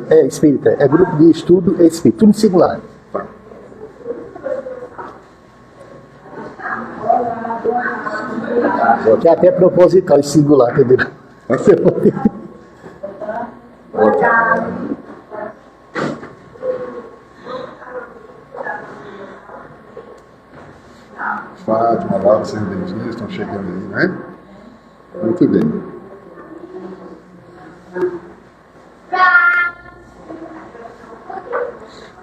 É espírita, é grupo de estudo espírita, tudo singular. Que é até proposital esse singular, entendeu? Fátima, Laura, vocês bem-vindos, estão chegando aí, né? Muito bem.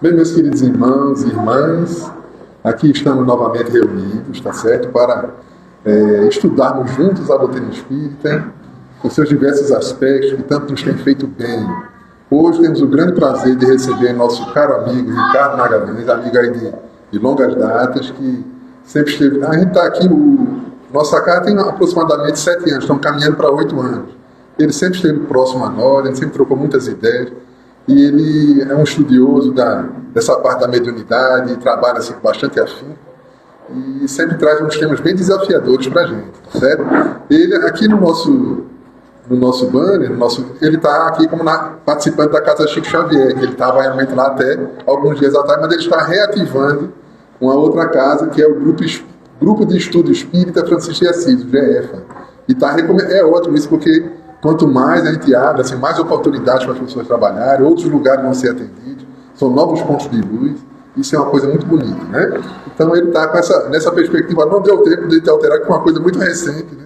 Bem, meus queridos irmãos e irmãs, aqui estamos novamente reunidos, tá certo? Para estudarmos juntos a doutrina espírita, com seus diversos aspectos que tanto nos tem feito bem. Hoje temos o grande prazer de receber nosso caro amigo Ricardo Magalhães, amigo aí de longas datas, que sempre esteve... A gente está aqui, nossa casa tem aproximadamente 7 anos, estamos caminhando para 8 anos. Ele sempre esteve próximo a nós, ele sempre trocou muitas ideias, e ele é um estudioso dessa parte da mediunidade, trabalha assim, bastante afim, e sempre traz uns temas bem desafiadores para a gente, certo? Ele, aqui no nosso banner, ele está aqui como participante da Casa Chico Xavier, que ele estava realmente lá até alguns dias atrás, mas ele está reativando uma outra casa, que é o Grupo de Estudo Espírita Francisco de Assis, o GEFA. E é ótimo isso, porque quanto mais a gente abre, assim, mais oportunidades para as pessoas trabalharem, outros lugares vão ser atendidos, são novos pontos de luz, isso é uma coisa muito bonita, né? Então ele está nessa perspectiva, não deu tempo de alterar, que é uma coisa muito recente, né?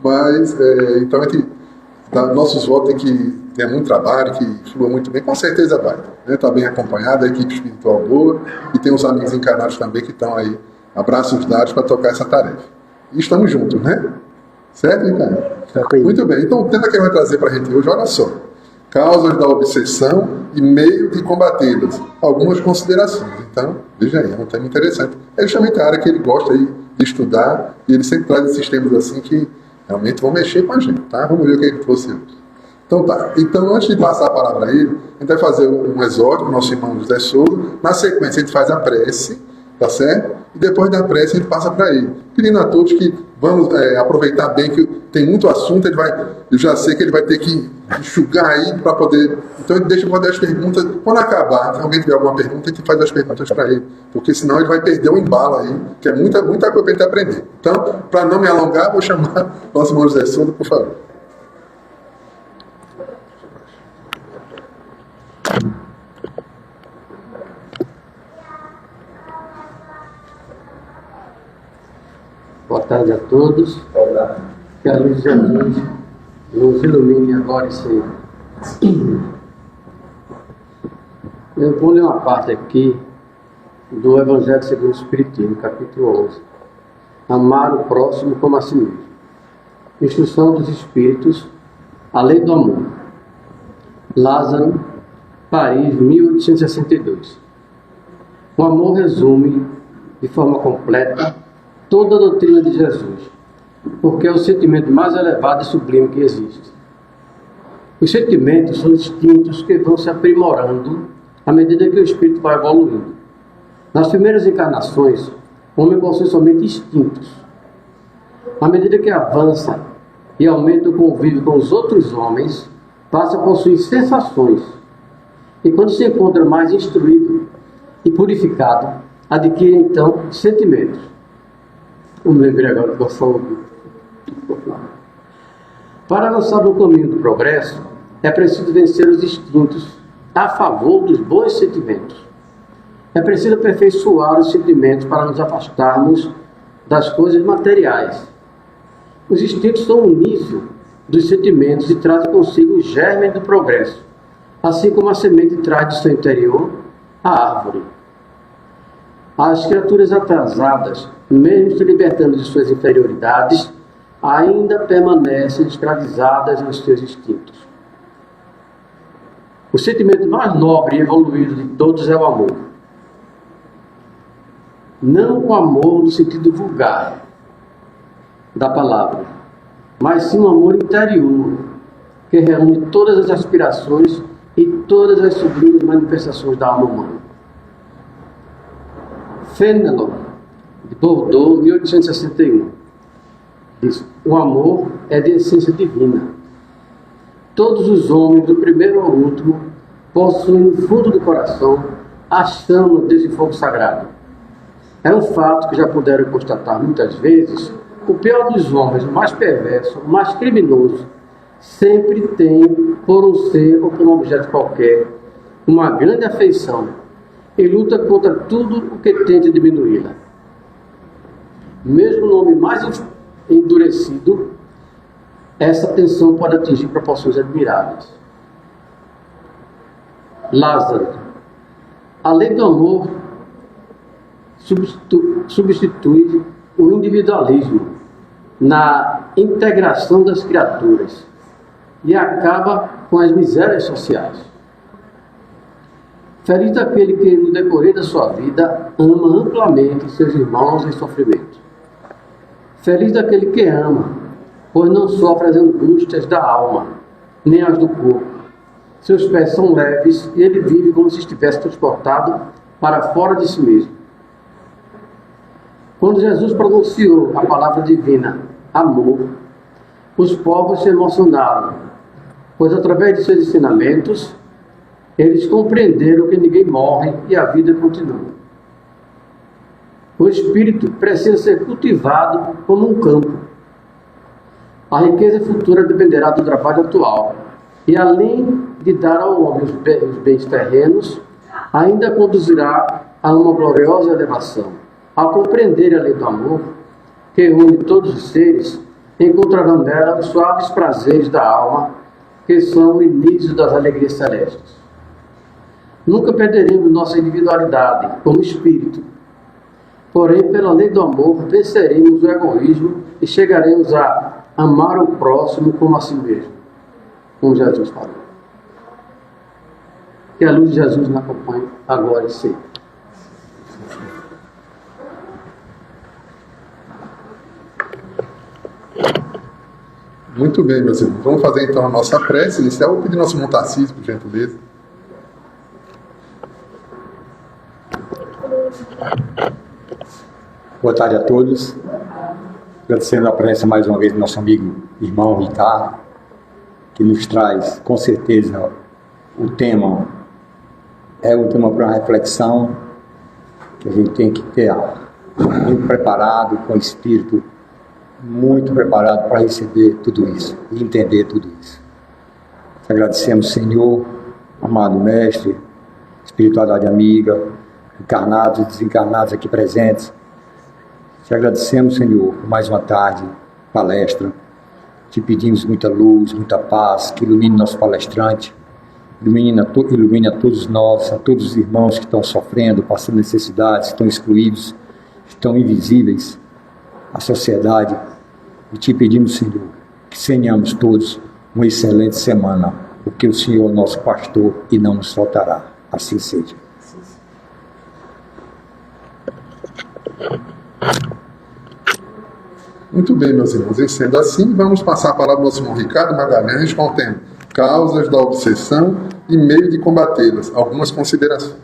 Mas, então a gente dá nossos votos, tem que ter muito trabalho, que flua muito bem, com certeza vai, né? Está bem acompanhado, a equipe espiritual boa, e tem os amigos encarnados também que estão aí, abraços dados para tocar essa tarefa. E estamos juntos, né? Certo, Ricardo? Muito bem. Então, o tema que ele vai trazer para a gente hoje, olha só. Causas da obsessão e meio de combatê-las. Algumas considerações. Então, veja aí, é um tema interessante. É justamente a área que ele gosta aí de estudar, e ele sempre traz esses temas assim que realmente vão mexer com a gente, tá? Vamos ver o que ele trouxe hoje. Então tá. Então, antes de passar a palavra a ele, a gente vai fazer um exórdio para o nosso irmão José Souza. Na sequência, a gente faz a prece, tá certo? E depois da prece, a gente passa para ele. Pedindo a todos que vamos aproveitar bem, que tem muito assunto, eu já sei que ele vai ter que enxugar aí para poder... Então, ele deixa eu fazer as perguntas. Quando acabar, se alguém tiver alguma pergunta, a gente faz as perguntas para ele. Porque senão ele vai perder o embalo aí, que é muita coisa para a gente aprender. Então, para não me alongar, vou chamar o nosso irmão José Souza, por favor. Boa tarde a todos. Que a luz de Jesus nos ilumine agora e sempre. Eu vou ler uma parte aqui do Evangelho segundo o Espiritismo, capítulo 11. Amar o próximo como a si mesmo. Instrução dos Espíritos, a lei do amor. Lázaro, Paris, 1862. O amor resume de forma completa toda a doutrina de Jesus, porque é o sentimento mais elevado e sublime que existe. Os sentimentos são instintos que vão se aprimorando à medida que o espírito vai evoluindo. Nas primeiras encarnações, o homem possui somente instintos. À medida que avança e aumenta o convívio com os outros homens, passa a possuir sensações. E quando se encontra mais instruído e purificado, adquire então sentimentos. Eu me lembrei agora do saúde. Para avançar no caminho do progresso, é preciso vencer os instintos a favor dos bons sentimentos. É preciso aperfeiçoar os sentimentos para nos afastarmos das coisas materiais. Os instintos são o início dos sentimentos e trazem consigo o germe do progresso, assim como a semente traz de seu interior a árvore. As criaturas atrasadas, mesmo se libertando de suas inferioridades, ainda permanecem escravizadas nos seus instintos. O sentimento mais nobre e evoluído de todos é o amor. Não o amor no sentido vulgar da palavra, mas sim um amor interior, que reúne todas as aspirações e todas as sublimes manifestações da alma humana. Fénelon, de Bordeaux, 1861, diz: o amor é de essência divina. Todos os homens, do primeiro ao último, possuem no fundo do coração a chama desse fogo sagrado. É um fato que já puderam constatar muitas vezes: o pior dos homens, o mais perverso, o mais criminoso, sempre tem, por um ser ou por um objeto qualquer, uma grande afeição e luta contra tudo o que tente diminuí-la. Mesmo no homem mais endurecido, essa tensão pode atingir proporções admiráveis. Lázaro. A lei do amor substitui o individualismo na integração das criaturas e acaba com as misérias sociais. Feliz daquele que, no decorrer da sua vida, ama amplamente seus irmãos em sofrimento. Feliz daquele que ama, pois não sofre as angústias da alma, nem as do corpo. Seus pés são leves e ele vive como se estivesse transportado para fora de si mesmo. Quando Jesus pronunciou a palavra divina, amor, os povos se emocionaram, pois através de seus ensinamentos, eles compreenderam que ninguém morre e a vida continua. O espírito precisa ser cultivado como um campo. A riqueza futura dependerá do trabalho atual, e além de dar ao homem os bens terrenos, ainda conduzirá a uma gloriosa elevação. Ao compreender a lei do amor, que une todos os seres, encontrarão nela os suaves prazeres da alma, que são o início das alegrias celestes. Nunca perderemos nossa individualidade como espírito. Porém, pela lei do amor, venceremos o egoísmo e chegaremos a amar o próximo como a si mesmo, como Jesus falou. Que a luz de Jesus nos acompanhe agora e sempre. Muito bem, meus irmãos. Vamos fazer então a nossa prece inicial. Vou pedir nosso irmão Tarcísio, por gentileza. Boa tarde a todos. Agradecendo a presença mais uma vez do nosso amigo, irmão Ricardo, que nos traz, com certeza, o tema é um tema para uma reflexão que a gente tem que ter muito preparado, com o espírito muito preparado para receber tudo isso e entender tudo isso. Agradecemos, Senhor, amado Mestre, espiritualidade amiga, encarnados e desencarnados aqui presentes. Te agradecemos, Senhor, por mais uma tarde, palestra. Te pedimos muita luz, muita paz, que ilumine nosso palestrante, ilumine a todos nós, a todos os irmãos que estão sofrendo, passando necessidades, estão excluídos, estão invisíveis à sociedade. E te pedimos, Senhor, que tenhamos todos uma excelente semana, porque o Senhor é nosso pastor e não nos faltará. Assim seja. Muito bem, meus irmãos. E sendo assim, vamos passar a palavra ao nosso irmão Ricardo Magalhães com o tema Causas da Obsessão e Meio de Combatê-las. Algumas considerações.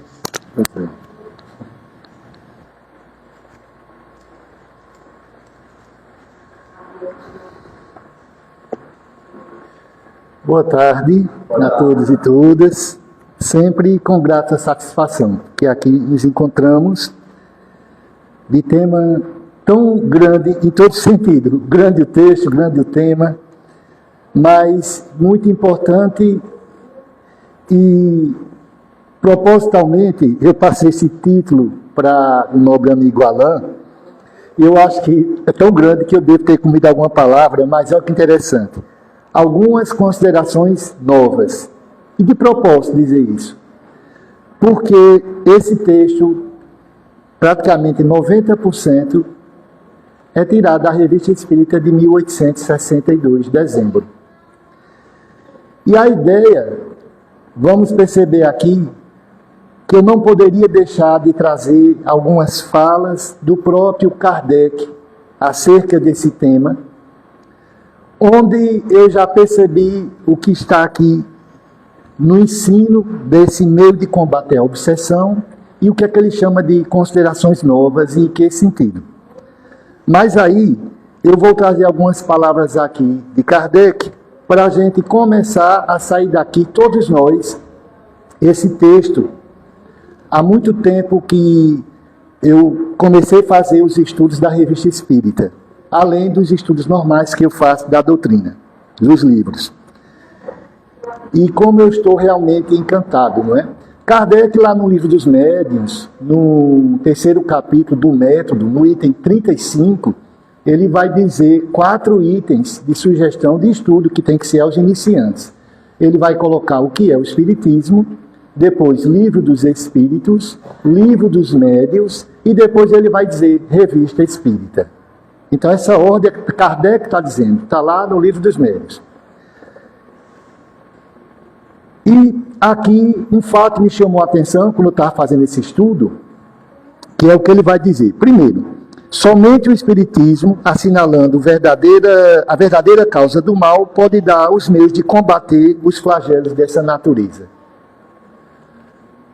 Boa tarde a todos e todas, sempre com grata satisfação que aqui nos encontramos de tema tão grande em todo sentido, grande o texto, grande o tema, mas muito importante e propositalmente eu passei esse título para o nobre amigo Alain e eu acho que é tão grande que eu devo ter comido alguma palavra, mas olha que interessante. Algumas considerações novas. E de propósito dizer isso. Porque esse texto, praticamente 90%, é tirado da Revista Espírita de 1862, dezembro. E a ideia, vamos perceber aqui, que eu não poderia deixar de trazer algumas falas do próprio Kardec acerca desse tema, onde eu já percebi o que está aqui no ensino desse meio de combater a obsessão e o que é que ele chama de considerações novas e em que sentido. Mas aí eu vou trazer algumas palavras aqui de Kardec para a gente começar a sair daqui, todos nós, esse texto, há muito tempo que eu comecei a fazer os estudos da Revista Espírita, além dos estudos normais que eu faço da doutrina, dos livros. E como eu estou realmente encantado, não é? Kardec, lá no Livro dos Médiuns, no 3º capítulo do Método, no item 35, ele vai dizer 4 itens de sugestão de estudo que tem que ser aos iniciantes. Ele vai colocar o que é o Espiritismo, depois Livro dos Espíritos, Livro dos Médiuns, e depois ele vai dizer Revista Espírita. Então essa ordem, Kardec está dizendo, está lá no Livro dos Médiuns. E aqui um fato me chamou a atenção quando eu estava fazendo esse estudo, que é o que ele vai dizer. Primeiro, somente o Espiritismo, assinalando a verdadeira causa do mal, pode dar os meios de combater os flagelos dessa natureza.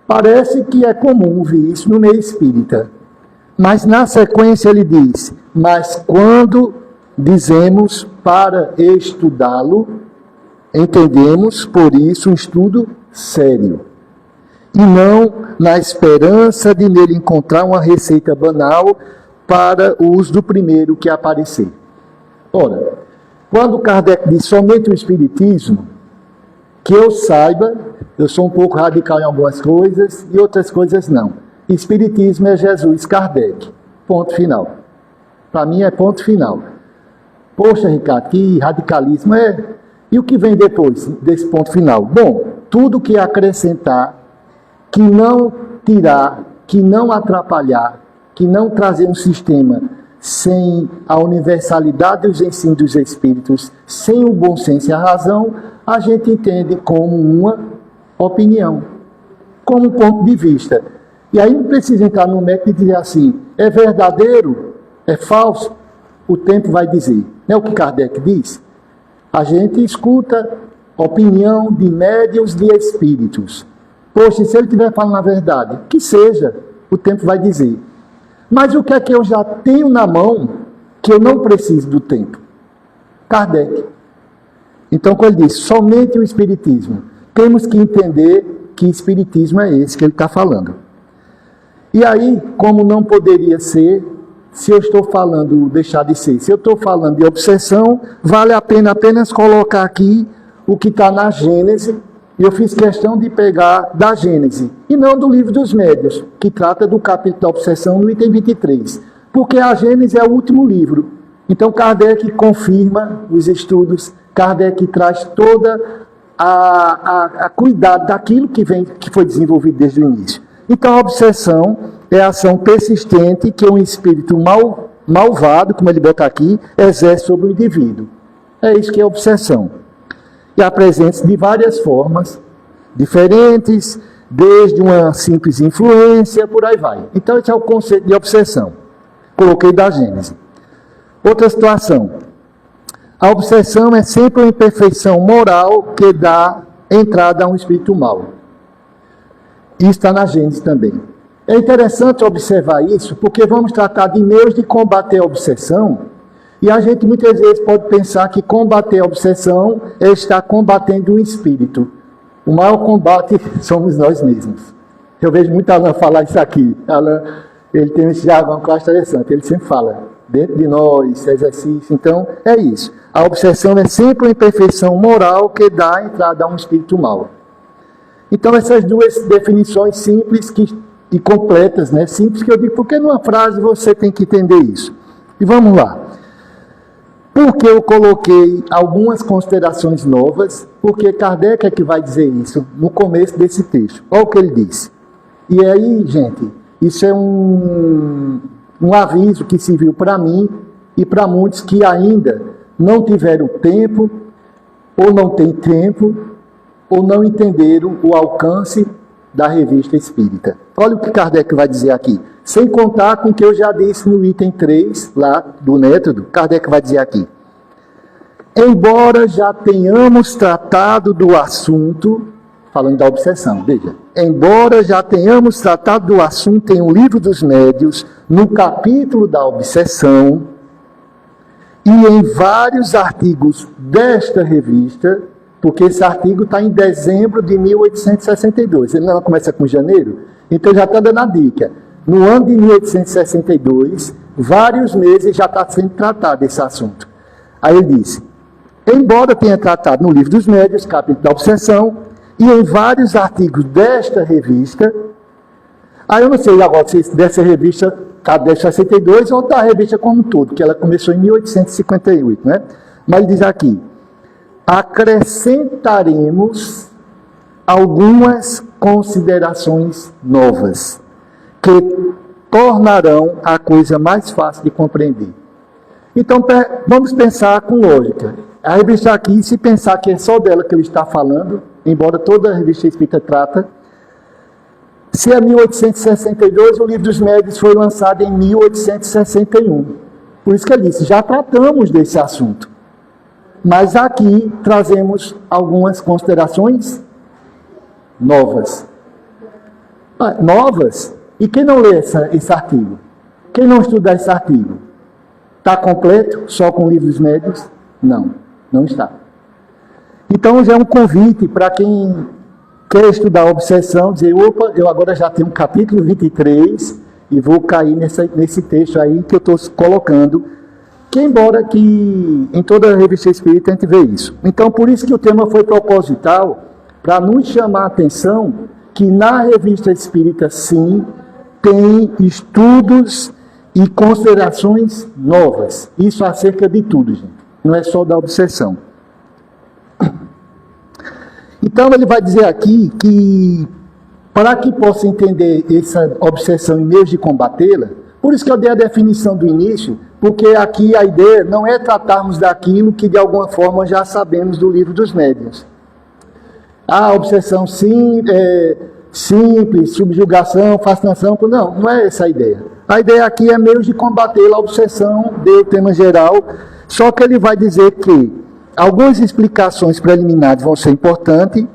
Parece que é comum ouvir isso no meio espírita. Mas na sequência ele diz, mas quando dizemos para estudá-lo, entendemos por isso um estudo sério. E não na esperança de nele encontrar uma receita banal para o uso do primeiro que aparecer. Ora, quando Kardec diz somente o Espiritismo, que eu saiba, eu sou um pouco radical em algumas coisas e outras coisas não. Espiritismo é Jesus Kardec. Ponto final. Para mim é ponto final. Poxa, Ricardo, que radicalismo é... E o que vem depois desse ponto final? Bom, tudo que acrescentar, que não tirar, que não atrapalhar, que não trazer um sistema sem a universalidade dos ensinos dos Espíritos, sem o bom senso e a razão, a gente entende como uma opinião, como um ponto de vista. E aí não precisa entrar no método e dizer assim, é verdadeiro, é falso, o tempo vai dizer. Não é o que Kardec diz? A gente escuta opinião de médiuns de espíritos. Poxa, se ele estiver falando a verdade, que seja, o tempo vai dizer. Mas o que é que eu já tenho na mão que eu não preciso do tempo? Kardec. Então, quando ele diz somente o Espiritismo, temos que entender que Espiritismo é esse que ele está falando. E aí, como não poderia ser, se eu estou falando, deixar de ser, se eu estou falando de obsessão, vale a pena apenas colocar aqui o que está na Gênese, e eu fiz questão de pegar da Gênese, e não do Livro dos Médiuns, que trata do capítulo da obsessão no item 23, porque a Gênese é o último livro. Então Kardec confirma os estudos, Kardec traz toda a cuidado daquilo que foi desenvolvido desde o início. Então a obsessão é a ação persistente que um espírito malvado, como ele bota aqui, exerce sobre o indivíduo. É isso que é obsessão. E apresenta-se de várias formas diferentes, desde uma simples influência, por aí vai. Então esse é o conceito de obsessão. Coloquei da Gênese. Outra situação. A obsessão é sempre uma imperfeição moral que dá entrada a um espírito mau. Isso está na Gênese também. É interessante observar isso, porque vamos tratar de meios de combater a obsessão, e a gente muitas vezes pode pensar que combater a obsessão é estar combatendo o espírito. O maior combate somos nós mesmos. Eu vejo muito Alain falar isso aqui. Alain, ele tem esse jargão que eu acho interessante, ele sempre fala, dentro de nós, exercício. Então, é isso. A obsessão é sempre uma imperfeição moral que dá entrada a um espírito mau. Então, essas duas definições simples e completas, né? Simples que eu digo, porque numa frase você tem que entender isso. E vamos lá. Por que eu coloquei algumas considerações novas? Porque Kardec é que vai dizer isso no começo desse texto. Olha o que ele disse. E aí, gente, isso é um aviso que serviu para mim e para muitos que ainda não tiveram tempo, ou não têm tempo, ou não entenderam o alcance da Revista Espírita. Olha o que Kardec vai dizer aqui. Sem contar com o que eu já disse no item 3, lá do método, Kardec vai dizer aqui. Embora já tenhamos tratado do assunto, falando da obsessão, veja. Embora já tenhamos tratado do assunto em O Livro dos Médiuns, no capítulo da obsessão, e em vários artigos desta revista, porque esse artigo está em dezembro de 1862. Ele não começa com janeiro, então já está dando a dica. No ano de 1862, vários meses já está sendo tratado esse assunto. Aí ele disse, embora tenha tratado no Livro dos Médiuns, capítulo da obsessão, e em vários artigos desta revista, aí eu não sei agora se dessa revista, de 62, ou da revista como um todo, que ela começou em 1858, né? Mas ele diz aqui, acrescentaremos algumas considerações novas, que tornarão a coisa mais fácil de compreender. Então, vamos pensar com lógica. A revista aqui, se pensar que é só dela que ele está falando, embora toda a revista espírita trata, se é 1862, o Livro dos Médiuns foi lançado em 1861. Por isso que ele disse, já tratamos desse assunto. Mas aqui trazemos algumas considerações novas. Novas? E quem não lê esse artigo? Quem não estuda esse artigo? Está completo só com o Livro dos Médiuns? Não, não está. Então já é um convite para quem quer estudar a obsessão, dizer, opa, eu agora já tenho um capítulo 23 e vou cair nesse texto aí que eu estou colocando, que embora que em toda a revista espírita a gente vê isso. Então por isso que o tema foi proposital, para nos chamar a atenção que na revista espírita sim, tem estudos e considerações novas. Isso acerca de tudo, gente. Não é só da obsessão. Então ele vai dizer aqui que, para que possa entender essa obsessão e meios de combatê-la, por isso que eu dei a definição do início, porque aqui a ideia não é tratarmos daquilo que de alguma forma já sabemos do Livro dos Médiuns. A obsessão sim, simples, subjugação, fascinação, não é essa a ideia. A ideia aqui é meios de combater a obsessão, deu tema geral, só que ele vai dizer que algumas explicações preliminares vão ser importantes.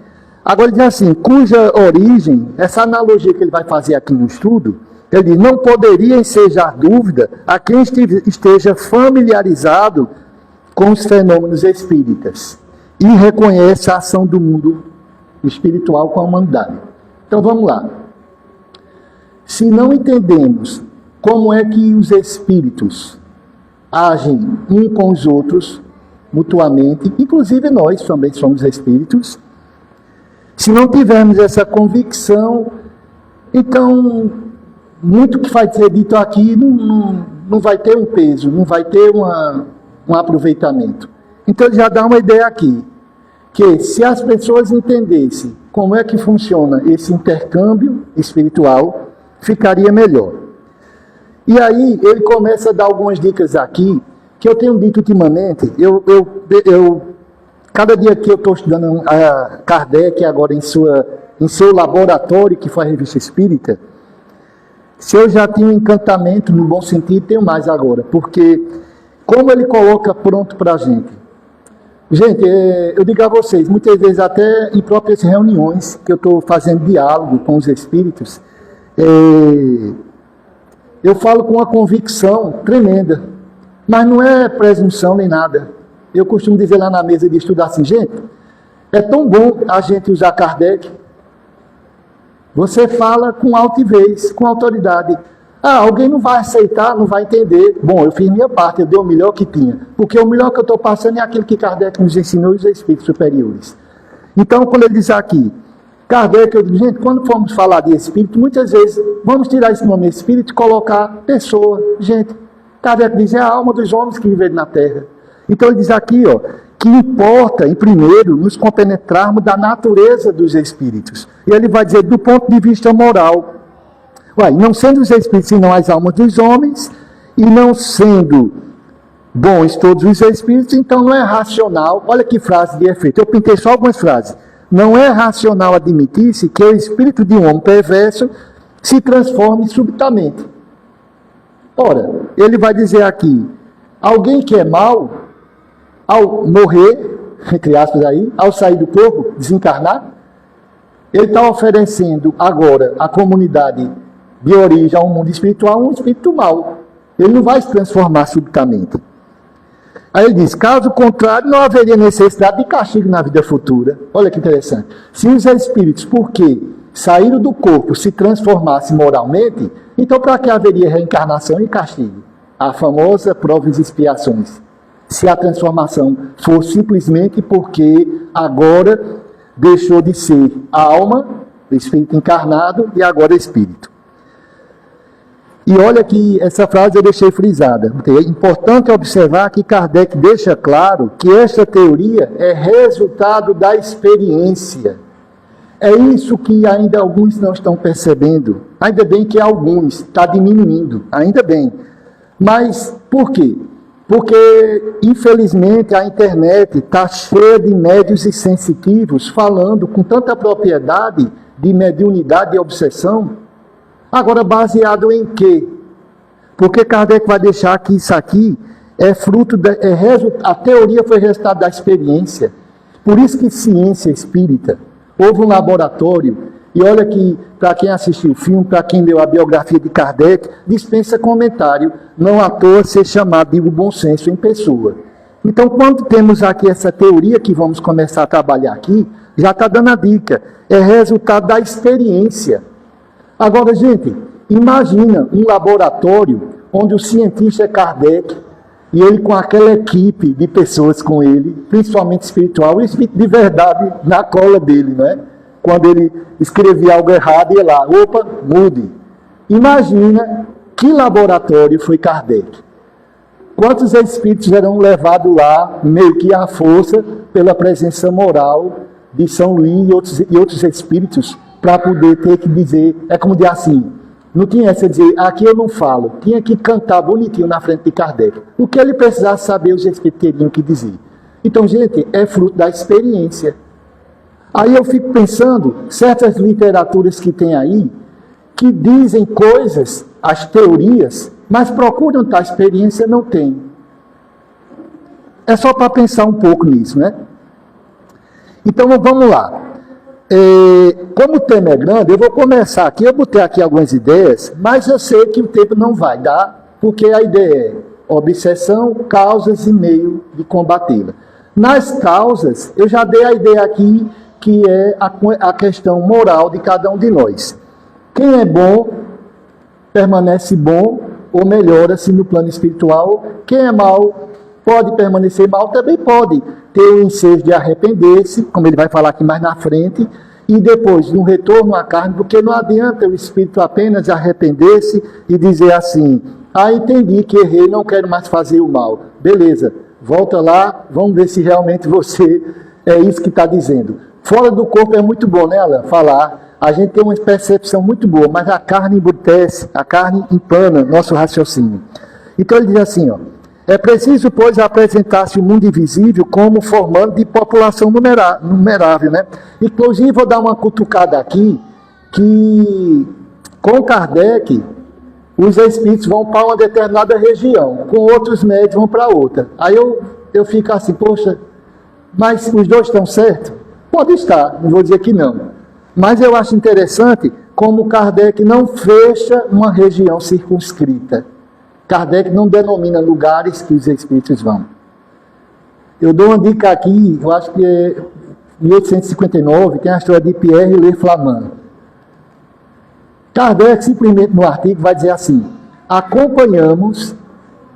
Agora ele diz assim, cuja origem, essa analogia que ele vai fazer aqui no estudo, ele diz, não poderia ensejar dúvida a quem esteja familiarizado com os fenômenos espíritas e reconhece a ação do mundo espiritual com a humanidade. Então vamos lá. Se não entendemos como é que os espíritos agem uns com os outros, mutuamente, inclusive nós também somos espíritos, se não tivermos essa convicção, então muito que vai ser dito aqui não vai ter um peso, não vai ter um aproveitamento. Então ele já dá uma ideia aqui, que se as pessoas entendessem como é que funciona esse intercâmbio espiritual, ficaria melhor. E aí ele começa a dar algumas dicas aqui, que eu tenho dito ultimamente, cada dia que eu estou estudando a Kardec, agora em seu laboratório, que foi a Revista Espírita, se eu já tinha um encantamento, no bom sentido, tenho mais agora, porque como ele coloca pronto para a gente. Gente, eu digo a vocês, muitas vezes até em próprias reuniões, que eu estou fazendo diálogo com os espíritos, eu falo com uma convicção tremenda, mas não é presunção nem nada. Eu costumo dizer lá na mesa de estudar assim, gente, é tão bom a gente usar Kardec. Você fala com altivez, com autoridade. Alguém não vai aceitar, não vai entender. Bom, eu fiz minha parte, eu dei o melhor que tinha. Porque o melhor que eu estou passando é aquilo que Kardec nos ensinou, os espíritos superiores. Então, quando ele diz aqui, Kardec, eu digo, gente, quando formos falar de espírito, muitas vezes vamos tirar esse nome espírito e colocar pessoa. Gente, Kardec diz, é a alma dos homens que vivem na Terra. Então ele diz aqui, que importa, em primeiro, nos compenetrarmos da natureza dos espíritos. E ele vai dizer, do ponto de vista moral. Não sendo os espíritos senão as almas dos homens, e não sendo bons todos os espíritos, então não é racional. Olha que frase de efeito. Eu pintei só algumas frases. Não é racional admitir-se que o espírito de um homem perverso se transforme subitamente. Ora, ele vai dizer aqui, alguém que é mau, ao morrer, entre aspas aí, ao sair do corpo, desencarnar, ele está oferecendo agora à comunidade de origem ao mundo espiritual um espírito mau. Ele não vai se transformar subitamente. Aí ele diz, caso contrário, não haveria necessidade de castigo na vida futura. Olha que interessante. Se os espíritos, porque saíram do corpo, se transformassem moralmente, então para que haveria reencarnação e castigo? A famosa provas e expiações. Se a transformação for simplesmente porque agora deixou de ser alma, espírito encarnado, e agora é espírito. E olha que essa frase eu deixei frisada. É importante observar que Kardec deixa claro que esta teoria é resultado da experiência. É isso que ainda alguns não estão percebendo. Ainda bem que alguns, está diminuindo, ainda bem. Mas por quê? Porque, infelizmente, a internet está cheia de médios e sensitivos falando com tanta propriedade de mediunidade e obsessão. Agora, baseado em quê? Porque Kardec vai deixar que isso aqui é fruto a teoria foi resultado da experiência. Por isso que ciência espírita, houve um laboratório, e olha que, para quem assistiu o filme, para quem leu a biografia de Kardec, dispensa comentário, não à toa ser chamado de o bom senso em pessoa. Então, quando temos aqui essa teoria que vamos começar a trabalhar aqui, já está dando a dica, é resultado da experiência. Agora, gente, imagina um laboratório onde o cientista é Kardec e ele com aquela equipe de pessoas com ele, principalmente espiritual, o espírito de verdade na cola dele, não é? Quando ele escrevia algo errado, ia lá, opa, mude. Imagina que laboratório foi Kardec. Quantos espíritos eram levados lá, meio que à força, pela presença moral de São Luís e outros espíritos, para poder ter que dizer, é como dizer assim, não tinha essa de dizer, aqui eu não falo, tinha que cantar bonitinho na frente de Kardec. O que ele precisasse saber, os espíritos teriam que dizer. Então, gente, é fruto da experiência. Aí eu fico pensando, certas literaturas que tem aí, que dizem coisas, as teorias, mas procuram tal experiência, não tem. É só para pensar um pouco nisso, né? Então, vamos lá. Como o tema é grande, eu vou começar aqui, eu botei aqui algumas ideias, mas eu sei que o tempo não vai dar, porque a ideia é obsessão, causas e meio de combatê-la. Nas causas, eu já dei a ideia aqui, que é a questão moral de cada um de nós. Quem é bom, permanece bom, ou melhora-se no plano espiritual. Quem é mal, pode permanecer mal, também pode ter o ensejo de arrepender-se, como ele vai falar aqui mais na frente, e depois, no retorno à carne, porque não adianta o espírito apenas arrepender-se e dizer assim, entendi que errei, não quero mais fazer o mal. Beleza, volta lá, vamos ver se realmente você é isso que está dizendo. Fora do corpo é muito bom, né, Alain? Falar. A gente tem uma percepção muito boa, mas a carne embrutece, a carne empana nosso raciocínio. Então ele diz assim, é preciso, pois, apresentar-se o mundo invisível como formando de população numerável, né? Inclusive, vou dar uma cutucada aqui, que com Kardec, os espíritos vão para uma determinada região, com outros médios vão para outra. Aí eu fico assim, poxa, mas os dois estão certos? Pode estar, não vou dizer que não. Mas eu acho interessante como Kardec não fecha uma região circunscrita. Kardec não denomina lugares que os espíritos vão. Eu dou uma dica aqui, eu acho que é 1859, tem a história de Pierre Le Flamand. Kardec, simplesmente no artigo, vai dizer assim, acompanhamos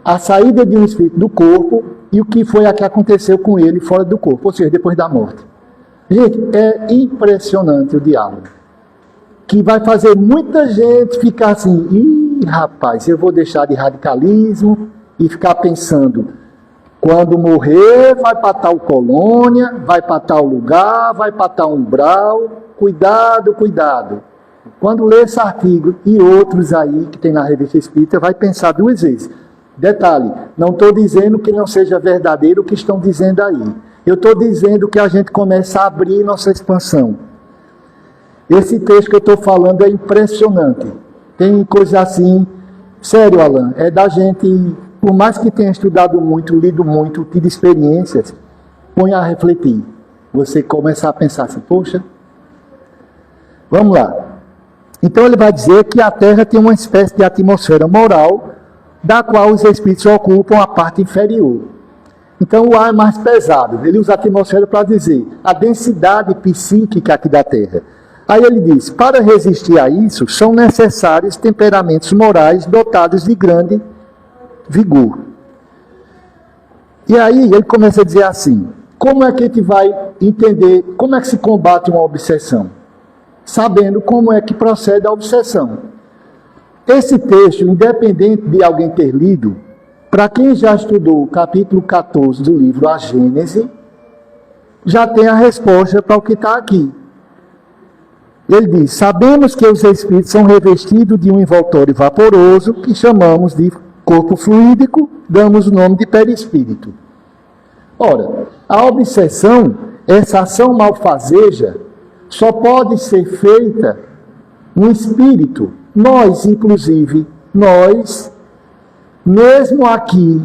a saída de um espírito do corpo e o que foi a que aconteceu com ele fora do corpo, ou seja, depois da morte. Gente, é impressionante o diálogo, que vai fazer muita gente ficar assim, rapaz, eu vou deixar de radicalismo e ficar pensando, quando morrer, vai para tal colônia, vai para tal lugar, vai para tal umbral, cuidado, cuidado. Quando ler esse artigo e outros aí que tem na Revista Espírita, vai pensar duas vezes. Detalhe, não estou dizendo que não seja verdadeiro o que estão dizendo aí. Eu estou dizendo que a gente começa a abrir nossa expansão. Esse texto que eu estou falando é impressionante. Tem coisa assim, sério, Alain, é da gente, por mais que tenha estudado muito, lido muito, tido experiências, põe a refletir. Você começar a pensar assim, poxa, vamos lá. Então ele vai dizer que a Terra tem uma espécie de atmosfera moral, da qual os espíritos ocupam a parte inferior. Então o ar é mais pesado. Ele usa a atmosfera para dizer a densidade psíquica aqui da Terra. Aí ele diz, para resistir a isso, são necessários temperamentos morais dotados de grande vigor. E aí ele começa a dizer assim, como é que a gente vai entender, como é que se combate uma obsessão? Sabendo como é que procede a obsessão. Esse texto, independente de alguém ter lido, para quem já estudou o capítulo 14 do livro A Gênese, já tem a resposta para o que está aqui. Ele diz, sabemos que os espíritos são revestidos de um envoltório vaporoso, que chamamos de corpo fluídico, damos o nome de perispírito. Ora, a obsessão, essa ação malfazeja, só pode ser feita no espírito. Nós, inclusive, nós, mesmo aqui,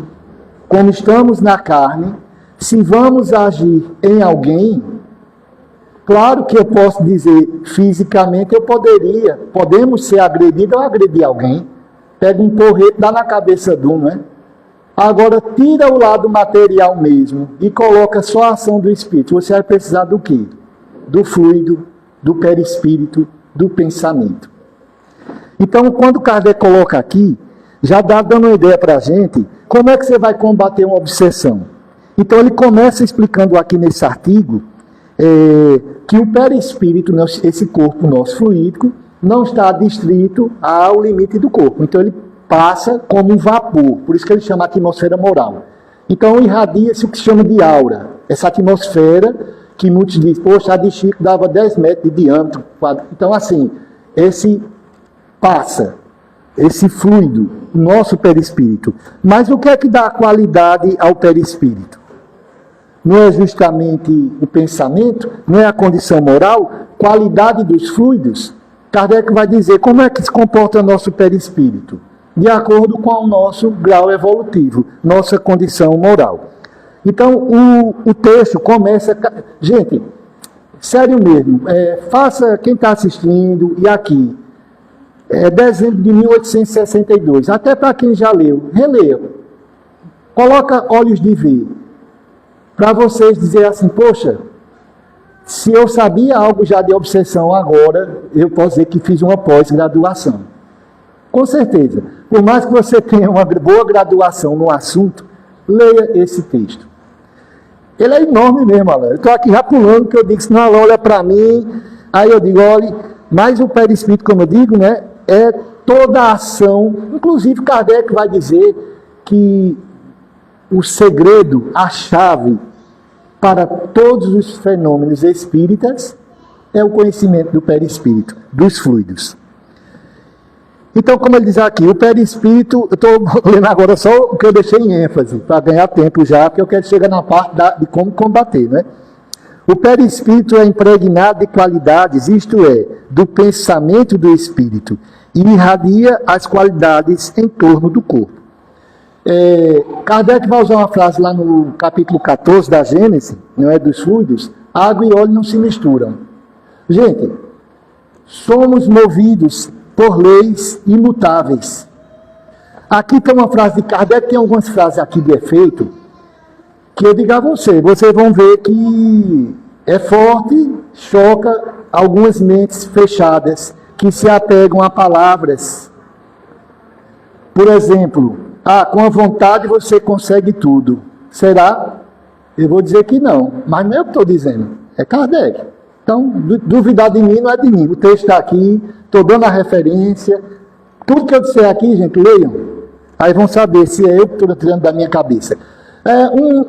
como estamos na carne, se vamos agir em alguém, claro que eu posso dizer, fisicamente podemos ser agredidos ou agredir alguém. Pega um porrete, dá na cabeça de um, não é? Agora, tira o lado material mesmo e coloca só a ação do espírito. Você vai precisar do quê? Do fluido, do perispírito, do pensamento. Então, quando Kardec coloca aqui, já dá dando uma ideia para a gente como é que você vai combater uma obsessão. Então, ele começa explicando aqui nesse artigo que o perispírito, esse corpo nosso fluídico, não está adstrito ao limite do corpo. Então, ele passa como um vapor, por isso que ele chama atmosfera moral. Então, irradia-se o que se chama de aura. Essa atmosfera que muitos dizem, poxa, a de Chico dava 10 metros de diâmetro. Então, assim, esse fluido, o nosso perispírito. Mas o que é que dá qualidade ao perispírito? Não é justamente o pensamento? Não é a condição moral? Qualidade dos fluidos? Kardec vai dizer como é que se comporta o nosso perispírito, de acordo com o nosso grau evolutivo, nossa condição moral. Então, o texto começa... Gente, sério mesmo, faça quem está assistindo, e aqui, dezembro de 1862, até para quem já leu, releia. Coloca olhos de ver, para vocês dizerem assim, poxa, se eu sabia algo já de obsessão agora, eu posso dizer que fiz uma pós-graduação. Com certeza. Por mais que você tenha uma boa graduação no assunto, leia esse texto. Ele é enorme mesmo, Alain. Eu estou aqui já pulando, porque eu digo, senão ela olha para mim, aí eu digo, olha, mas o perispírito, como eu digo, né, é toda a ação, inclusive Kardec vai dizer que o segredo, a chave para todos os fenômenos espíritas é o conhecimento do perispírito, dos fluidos. Então, como ele diz aqui, o perispírito, eu estou lendo agora só o que eu deixei em ênfase, para ganhar tempo já, porque eu quero chegar na parte de como combater, né? O perispírito é impregnado de qualidades, isto é, do pensamento do espírito, e irradia as qualidades em torno do corpo. Kardec vai usar uma frase lá no capítulo 14 da Gênese, não é, dos fluidos, água e óleo não se misturam. Gente, somos movidos por leis imutáveis. Aqui tem uma frase de Kardec, tem algumas frases aqui de efeito, que eu digo a vocês vão ver que é forte, choca algumas mentes fechadas, que se apegam a palavras. Por exemplo, com a vontade você consegue tudo. Será? Eu vou dizer que não, mas não é o que estou dizendo, é Kardec. Então, duvidar de mim não é de mim. O texto está aqui, estou dando a referência. Tudo que eu disser aqui, gente, leiam. Aí vão saber se é eu que estou tirando da minha cabeça.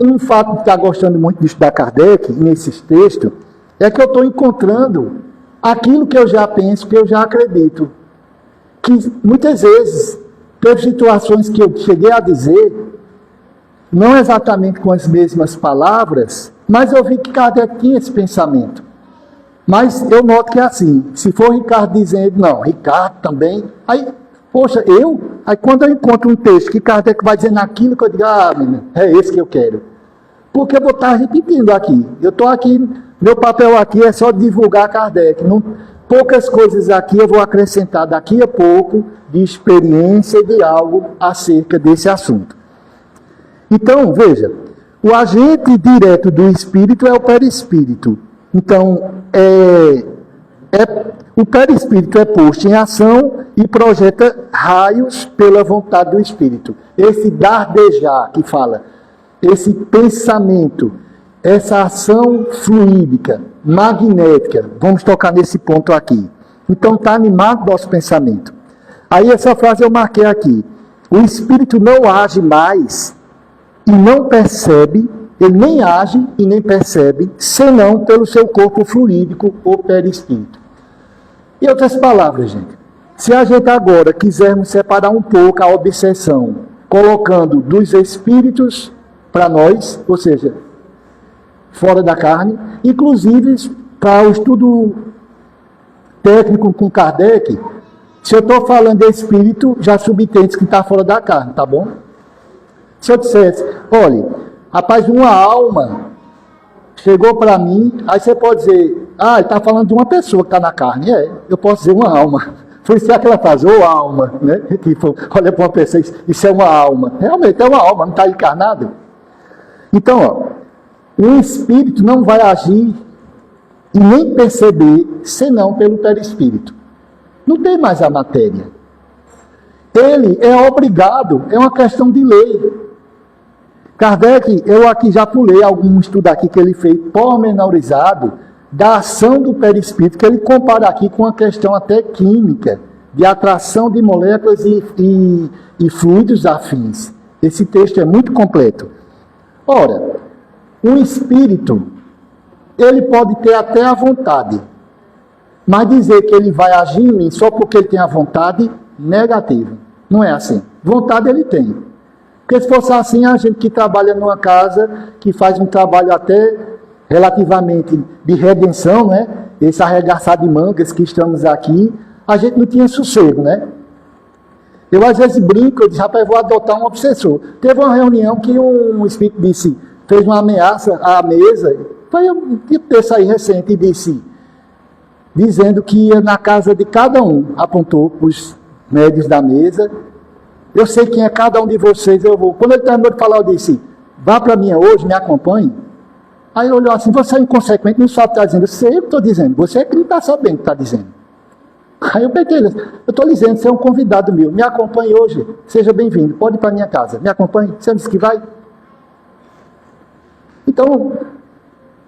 Um fato de estar gostando muito de estudar Kardec, nesses textos, é que eu estou encontrando aquilo que eu já penso, que eu já acredito. Que muitas vezes teve situações que eu cheguei a dizer, não exatamente com as mesmas palavras, mas eu vi que Kardec tinha esse pensamento. Mas eu noto que é assim, se for Ricardo dizendo, não, Ricardo também, aí, poxa, aí quando eu encontro um texto que Kardec vai dizendo aquilo, que eu digo, menina, é esse que eu quero. Porque eu vou estar repetindo aqui. Eu estou aqui, meu papel aqui é só divulgar Kardec. Poucas coisas aqui eu vou acrescentar daqui a pouco de experiência de algo acerca desse assunto. Então, veja, O agente direto do espírito é o perispírito. Então, o perispírito é posto em ação e projeta raios pela vontade do espírito. Esse dardejar que fala, esse pensamento, essa ação fluídica, magnética, vamos tocar nesse ponto aqui. Então está animado nosso pensamento. Aí essa frase eu marquei aqui. O espírito não age mais e não percebe, ele nem age e nem percebe, senão pelo seu corpo fluídico ou perispírito. Em outras palavras, gente, se a gente agora quisermos separar um pouco a obsessão, colocando dos espíritos para nós, ou seja, fora da carne, inclusive para o estudo técnico com Kardec, se eu estou falando de espírito, já subentende que está fora da carne, tá bom? Se eu dissesse, olha, rapaz, uma alma chegou para mim, aí você pode dizer, ele está falando de uma pessoa que está na carne. Eu posso dizer uma alma. Por isso é que ela faz, ou alma, né? Tipo, olha para uma pessoa, isso é uma alma. Realmente é uma alma, não está encarnado. Então, o espírito não vai agir e nem perceber, senão pelo perispírito. Não tem mais a matéria. Ele é obrigado, é uma questão de lei. Kardec, eu aqui já pulei algum estudo aqui que ele fez pormenorizado da ação do perispírito, que ele compara aqui com uma questão até química, de atração de moléculas e fluidos afins. Esse texto é muito completo. Ora, um espírito, ele pode ter até a vontade, mas dizer que ele vai agir em mim só porque ele tem a vontade, negativo. Não é assim. Vontade ele tem. Porque se fosse assim, a gente que trabalha numa casa, que faz um trabalho até relativamente de redenção, né? Esse arregaçar de mangas que estamos aqui, a gente não tinha sossego, né? Eu às vezes brinco, eu disse, rapaz, eu vou adotar um obsessor. Teve uma reunião que um espírito disse, fez uma ameaça à mesa, foi um tipo desse aí recente, e disse, dizendo que ia na casa de cada um, apontou para os médios da mesa, eu sei quem é cada um de vocês, eu vou. Quando ele terminou de falar, eu disse, vá para mim hoje, me acompanhe. Aí ele olhou assim, você é inconsequente, não sabe o que está dizendo. Eu sei o que estou dizendo, você é que não está sabendo o que está dizendo. Aí eu peguei, eu estou dizendo, você é um convidado meu, me acompanhe hoje, seja bem-vindo, pode ir para minha casa, me acompanhe, você disse que vai? Então,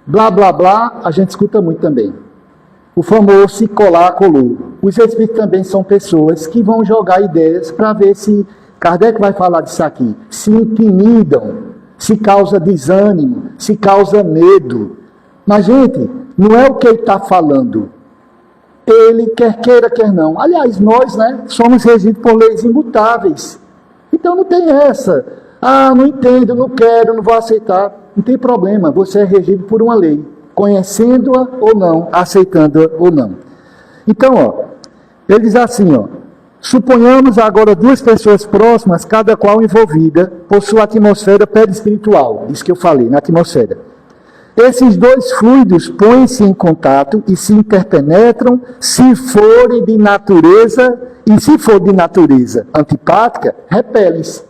blá, blá, blá, a gente escuta muito também. O famoso se colar, colou. Os espíritos também são pessoas que vão jogar ideias para ver se, Kardec vai falar disso aqui, se intimidam, se causa desânimo, se causa medo. Mas, gente, não é o que ele está falando. Ele quer queira, quer não. Aliás, nós, né, somos regidos por leis imutáveis. Então não tem essa. Não entendo, não quero, não vou aceitar. Não tem problema, você é regido por uma lei, conhecendo-a ou não, aceitando-a ou não. Então, ele diz assim, suponhamos agora duas pessoas próximas, cada qual envolvida por sua atmosfera perispiritual, isso que eu falei, na atmosfera. Esses dois fluidos põem-se em contato e se interpenetram se forem de natureza, e se for de natureza antipática, repelem-se.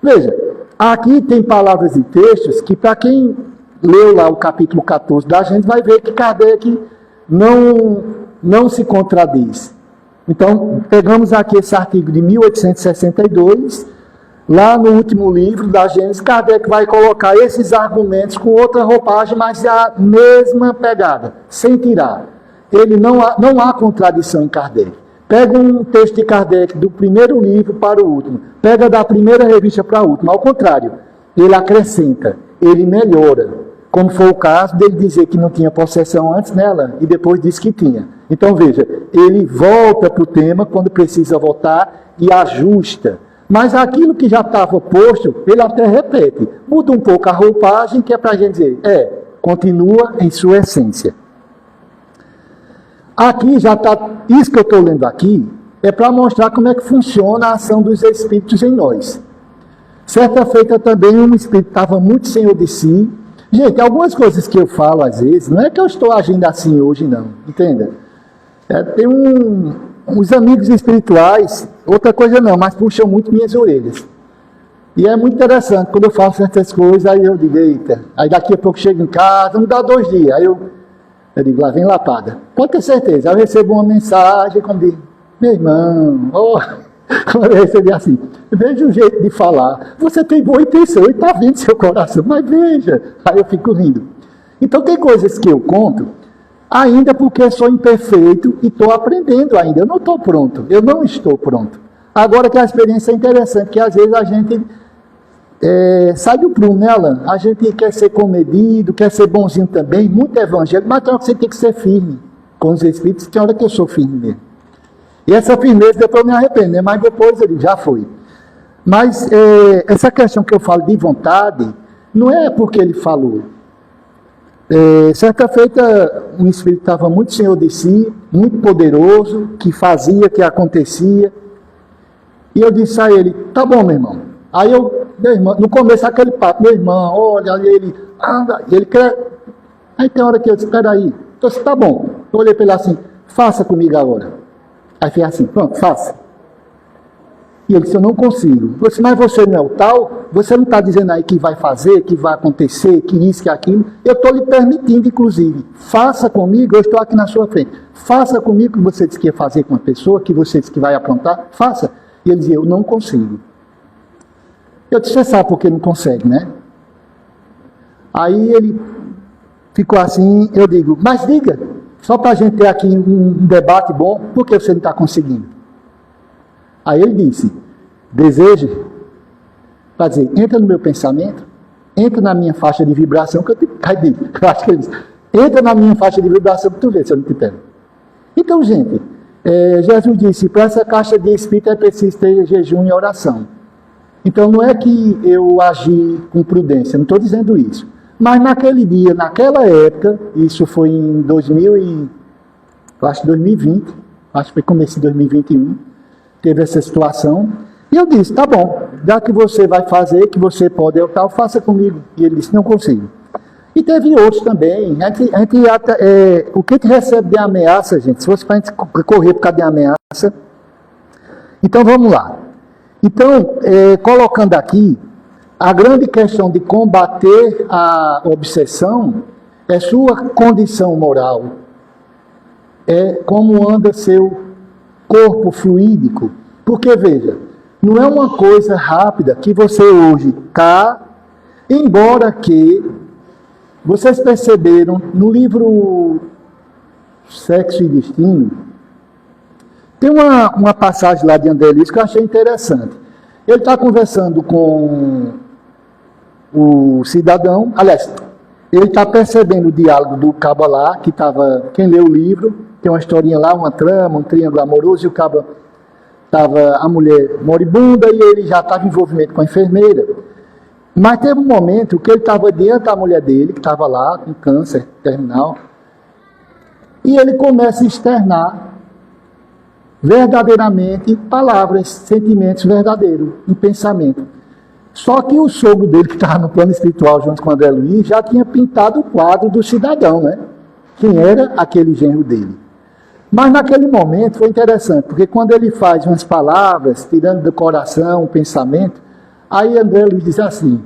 Veja, aqui tem palavras e textos que, para quem leu lá o capítulo 14 da gente, vai ver que Kardec não se contradiz. Então, pegamos aqui esse artigo de 1862, lá no último livro da Gênesis, Kardec vai colocar esses argumentos com outra roupagem, mas a mesma pegada, sem tirar. Não há contradição em Kardec. Pega um texto de Kardec do primeiro livro para o último, pega da primeira revista para a última, ao contrário, ele acrescenta, ele melhora, como foi o caso dele dizer que não tinha possessão antes nela e depois disse que tinha. Então veja, ele volta para o tema quando precisa voltar e ajusta. Mas aquilo que já estava posto, ele até repete. Muda um pouco a roupagem, que é para a gente dizer, continua em sua essência. Aqui já está, isso que eu estou lendo aqui, é para mostrar como é que funciona a ação dos espíritos em nós. Certa feita também, um espírito estava muito senhor de si. Gente, algumas coisas que eu falo às vezes, não é que eu estou agindo assim hoje, não, entenda? Tem uns amigos espirituais, outra coisa não, mas puxam muito minhas orelhas. E é muito interessante, quando eu faço certas coisas, aí eu digo, eita, aí daqui a pouco chego em casa, não dá 2 dias, aí eu digo, lá vem lapada. Pode ter certeza, aí eu recebo uma mensagem, como diz, meu irmão, quando eu recebi assim, veja o jeito de falar, você tem boa intenção, e está vindo seu coração, mas veja, aí eu fico rindo. Então tem coisas que eu conto, ainda porque sou imperfeito e estou aprendendo ainda, eu não estou pronto, eu não estou pronto. Agora que a experiência é interessante, que às vezes a gente sai do prumo, né, Alan? A gente quer ser comedido, quer ser bonzinho também, muito evangélico, mas tem hora que você tem que ser firme com os Espíritos, tem hora que eu sou firme mesmo. E essa firmeza depois eu me arrependo, né? Mas depois ele já foi. Mas essa questão que eu falo de vontade, não é porque ele falou. Certa feita, um Espírito estava muito senhor de si, muito poderoso, que fazia, que acontecia. E eu disse a ele, tá bom, meu irmão. Aí meu irmão, no começo aquele papo, meu irmão, olha, ele anda, ele quer. Aí tem hora que eu disse, espera aí. Então, tá bom. Eu olhei para ele assim, faça comigo agora. Aí fez assim, pronto, faça. E ele disse, eu não consigo. Eu disse, mas você não é o tal? Você não está dizendo aí que vai fazer, que vai acontecer, que isso, que aquilo? Eu estou lhe permitindo, inclusive. Faça comigo, eu estou aqui na sua frente. Faça comigo o que você disse que ia fazer com uma pessoa, que você disse que vai aprontar. Faça. E ele dizia, eu não consigo. Eu disse, você sabe por que não consegue, né? Aí ele ficou assim, eu digo, mas diga, só para a gente ter aqui um debate bom, por que você não está conseguindo? Aí ele disse, deseje, para dizer, entra no meu pensamento, entra na minha faixa de vibração, que eu acho que ele disse, entra na minha faixa de vibração, para tu ver se eu não te pego. Então, gente, Jesus disse, para essa caixa de espírito é preciso ter jejum e oração. Então não é que eu agi com prudência, não estou dizendo isso. Mas naquele dia, naquela época, isso foi em 2020, acho que foi começo de 2021, teve essa situação. E eu disse, tá bom, já que você vai fazer, que você pode, eu tal, faça comigo. E ele disse, não consigo. E teve outros também. O que recebe de ameaça, gente, se fosse para a gente correr por causa de ameaça. Então vamos lá. Então, colocando aqui, a grande questão de combater a obsessão é sua condição moral. É como anda seu corpo fluídico. Porque, veja, não é uma coisa rápida que você hoje está, embora que vocês perceberam no livro Sexo e Destino, tem uma passagem lá de André Luiz que eu achei interessante. Ele está conversando com o cidadão, aliás, ele está percebendo o diálogo do cabo lá, que estava, quem lê o livro, tem uma historinha lá, uma trama, um triângulo amoroso, e o cabo estava a mulher moribunda e ele já estava em envolvimento com a enfermeira. Mas teve um momento que ele estava diante da mulher dele, que estava lá com câncer terminal, e ele começa a externar verdadeiramente palavras, sentimentos verdadeiros, em pensamento. Só que o sogro dele, que estava no plano espiritual junto com André Luiz, já tinha pintado o quadro do cidadão, né? Quem era aquele genro dele. Mas naquele momento foi interessante, porque quando ele faz umas palavras, tirando do coração o pensamento, aí André Luiz diz assim,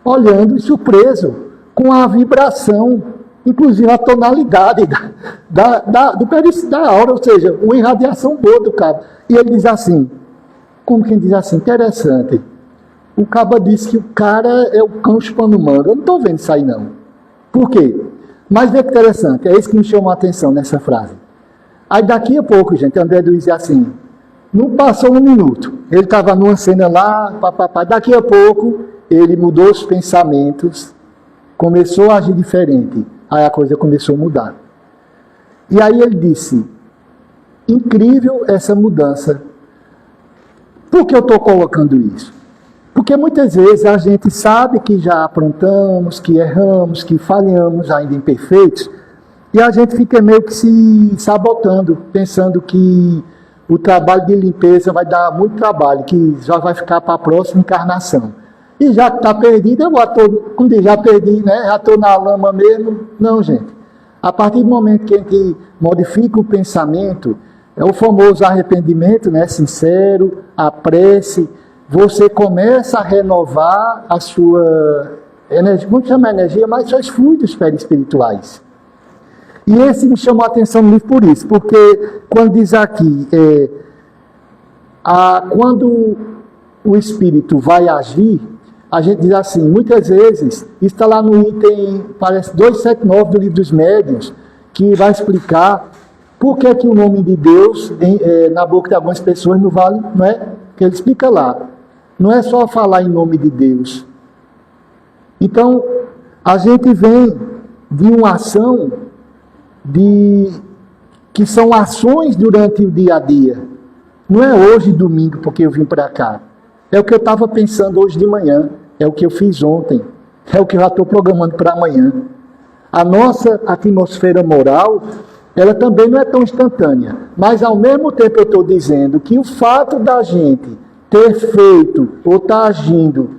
olhando e surpreso com a vibração, inclusive a tonalidade do perício da aura, ou seja, uma irradiação boa do cabo. E ele diz assim, como quem diz assim, interessante, o cabo disse que o cara é o cão chupando manga. Eu não estou vendo isso aí não. Por quê? Mas vê que interessante, é isso que me chamou a atenção nessa frase. Aí daqui a pouco, gente, André Luiz diz assim, não passou 1 minuto, ele estava numa cena lá, papapá, daqui a pouco ele mudou os pensamentos, começou a agir diferente, aí a coisa começou a mudar. E aí ele disse, incrível essa mudança. Por que eu estou colocando isso? Porque muitas vezes a gente sabe que já aprontamos, que erramos, que falhamos, ainda imperfeitos, e a gente fica meio que se sabotando, pensando que o trabalho de limpeza vai dar muito trabalho, que já vai ficar para a próxima encarnação. E já que está perdido, quando eu já perdi, né, já estou na lama mesmo. Não, gente. A partir do momento que a gente modifica o pensamento, é o famoso arrependimento, né, sincero, a prece, você começa a renovar a sua energia, vamos chamar energia, mas seus fluidos perispirituais. E esse me chamou a atenção no livro por isso, porque quando diz aqui, quando o espírito vai agir, a gente diz assim, muitas vezes, isso está lá no item, parece 279 do Livro dos Médiuns, que vai explicar por que o nome de Deus, na boca de algumas pessoas, não vale, não é? Que ele explica lá. Não é só falar em nome de Deus. Então, a gente vem de uma ação que são ações durante o dia a dia. Não é hoje, domingo, porque eu vim para cá. É o que eu estava pensando hoje de manhã. É o que eu fiz ontem. É o que eu já estou programando para amanhã. A nossa atmosfera moral, ela também não é tão instantânea. Mas, ao mesmo tempo, eu estou dizendo que o fato da gente ter feito, ou estar agindo,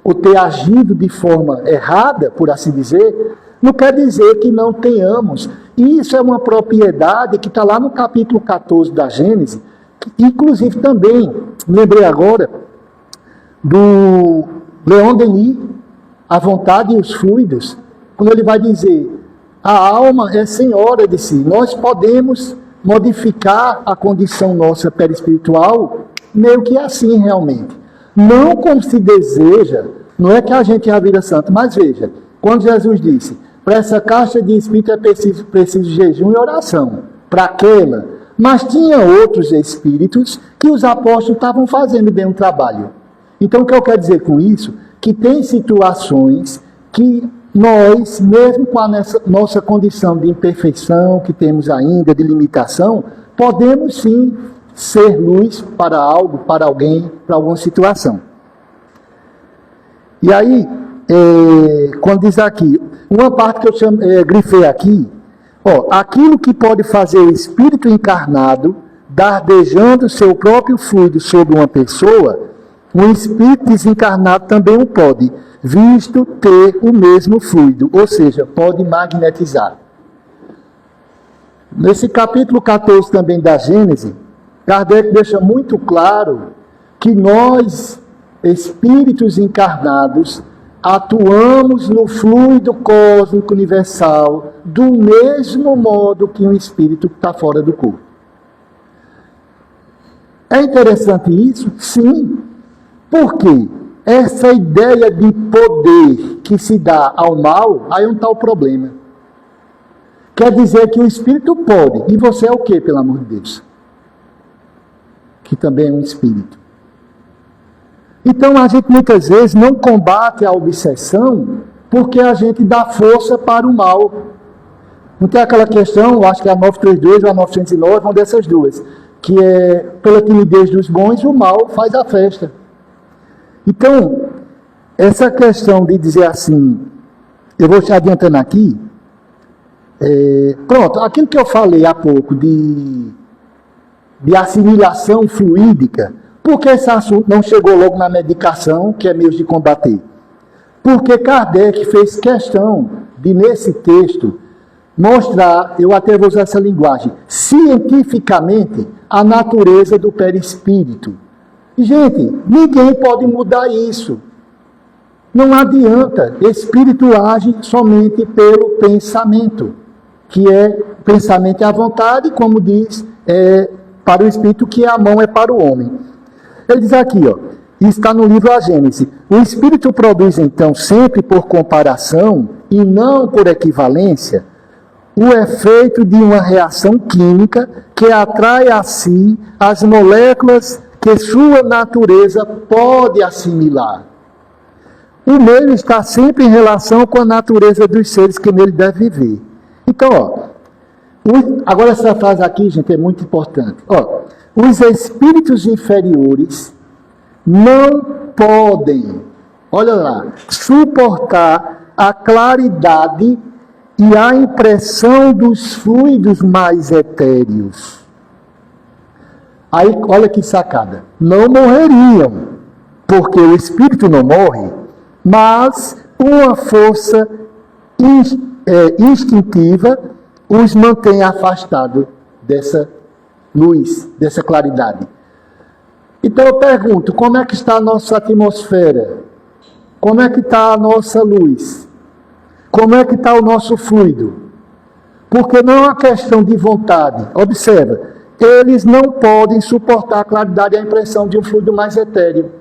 ou ter agido de forma errada, por assim dizer, não quer dizer que não tenhamos. E isso é uma propriedade que está lá no capítulo 14 da Gênesis, que, inclusive também, lembrei agora, do Leon Denis, A Vontade e os Fluidos, quando ele vai dizer, a alma é senhora de si, nós podemos modificar a condição nossa perispiritual, meio que assim realmente. Não como se deseja, não é que a gente já vira santo, mas veja, quando Jesus disse, para essa caixa de espírito é preciso jejum e oração, para aquela, mas tinha outros espíritos que os apóstolos estavam fazendo bem um trabalho. Então o que eu quero dizer com isso? Que tem situações que nós, mesmo com a nossa condição de imperfeição que temos ainda, de limitação, podemos sim ser luz para algo, para alguém, para alguma situação. E aí, quando diz aqui, uma parte que eu grifei aqui, aquilo que pode fazer o espírito encarnado, dardejando seu próprio fluido sobre uma pessoa, um espírito desencarnado também o pode, visto ter o mesmo fluido, ou seja, pode magnetizar. Nesse capítulo 14 também da Gênesis, Kardec deixa muito claro que nós, espíritos encarnados, atuamos no fluido cósmico universal do mesmo modo que um espírito que está fora do corpo. É interessante isso? Sim. Por quê? Essa ideia de poder que se dá ao mal, aí não está o problema. Quer dizer que o espírito pode. E você é o quê, pelo amor de Deus? Que também é um espírito. Então a gente muitas vezes não combate a obsessão porque a gente dá força para o mal. Não tem aquela questão, acho que é a 932 ou a 909, uma dessas duas, que é pela timidez dos bons, o mal faz a festa. Então, essa questão de dizer assim, eu vou te adiantando aqui, pronto, aquilo que eu falei há pouco de assimilação fluídica, por que esse assunto não chegou logo na medicação, que é meio de combater? Porque Kardec fez questão de, nesse texto, mostrar, eu até vou usar essa linguagem, cientificamente, a natureza do perispírito. Gente, ninguém pode mudar isso. Não adianta. Espírito age somente pelo pensamento, que pensamento é a vontade, como diz, para o espírito que a mão é para o homem. Ele diz aqui, está no livro A Gênese. O espírito produz então sempre por comparação e não por equivalência o efeito de uma reação química que atrai a si as moléculas que sua natureza pode assimilar. O meio está sempre em relação com a natureza dos seres que nele deve viver. Então, agora essa frase aqui, gente, é muito importante. Os espíritos inferiores não podem, olha lá, suportar a claridade e a impressão dos fluidos mais etéreos. Aí, olha que sacada. Não morreriam, porque o espírito não morre, mas uma força instintiva os mantém afastados dessa luz, dessa claridade. Então eu pergunto, como é que está a nossa atmosfera? Como é que está a nossa luz? Como é que está o nosso fluido? Porque não é uma questão de vontade. Observa, eles não podem suportar a claridade e a impressão de um fluido mais etéreo.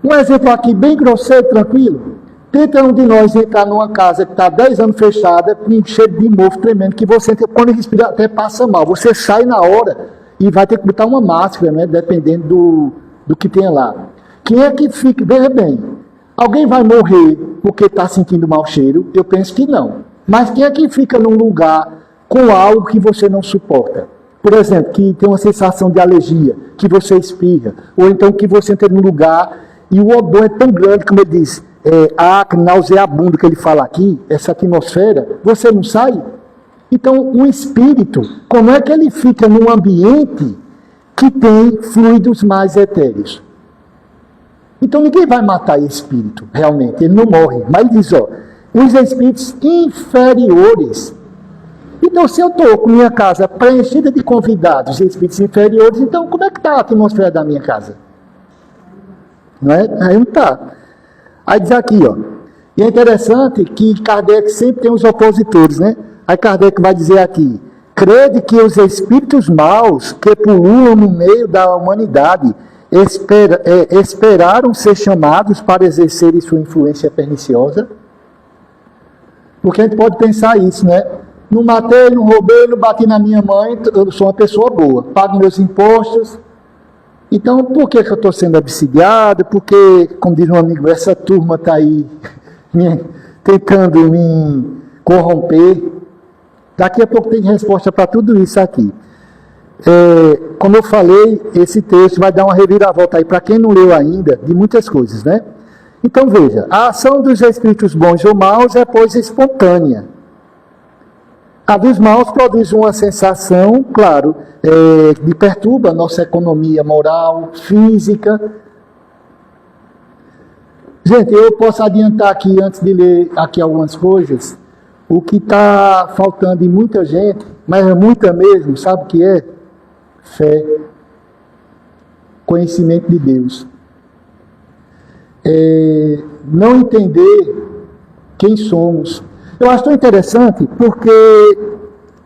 Um exemplo aqui bem grosseiro, tranquilo. Tenta um de nós entrar numa casa que está há 10 anos fechada, com um cheiro de mofo tremendo, que você, quando respira, até passa mal. Você sai na hora e vai ter que botar uma máscara, né, dependendo do que tem lá. Quem é que fica... Veja bem, alguém vai morrer porque está sentindo mau cheiro? Eu penso que não. Mas quem é que fica num lugar com algo que você não suporta? Por exemplo, que tem uma sensação de alergia, que você espirra, ou então que você entra num lugar e o odor é tão grande, como ele diz, acre, nauseabundo, que ele fala aqui, essa atmosfera, você não sai? Então, um espírito, como é que ele fica num ambiente que tem fluidos mais etéreos? Então, ninguém vai matar espírito, realmente, ele não morre. Mas ele diz, ó, os espíritos inferiores. Então, se eu estou com minha casa preenchida de convidados e espíritos inferiores, então como é que está a atmosfera da minha casa? Não é? Aí não está. Aí diz aqui, ó. E é interessante que Kardec sempre tem os opositores, né? Aí Kardec vai dizer aqui: crede que os espíritos maus que pululam no meio da humanidade esperaram ser chamados para exercerem sua influência perniciosa? Porque a gente pode pensar isso, né? Não matei, não roubei, não bati na minha mãe, eu sou uma pessoa boa, pago meus impostos. Então, por que eu estou sendo obsidiado? Porque, como diz um amigo, essa turma está aí tentando me corromper. Daqui a pouco tem resposta para tudo isso aqui. Como eu falei, esse texto vai dar uma reviravolta aí, para quem não leu ainda, de muitas coisas, né? Então, veja, a ação dos espíritos bons ou maus é, pois, espontânea. A dos maus produz uma sensação, claro, que perturba a nossa economia moral, física. Gente, eu posso adiantar aqui, antes de ler aqui algumas coisas, o que está faltando em muita gente, mas é muita mesmo, sabe o que é? Fé. Conhecimento de Deus. Não entender quem somos. Eu acho tão interessante porque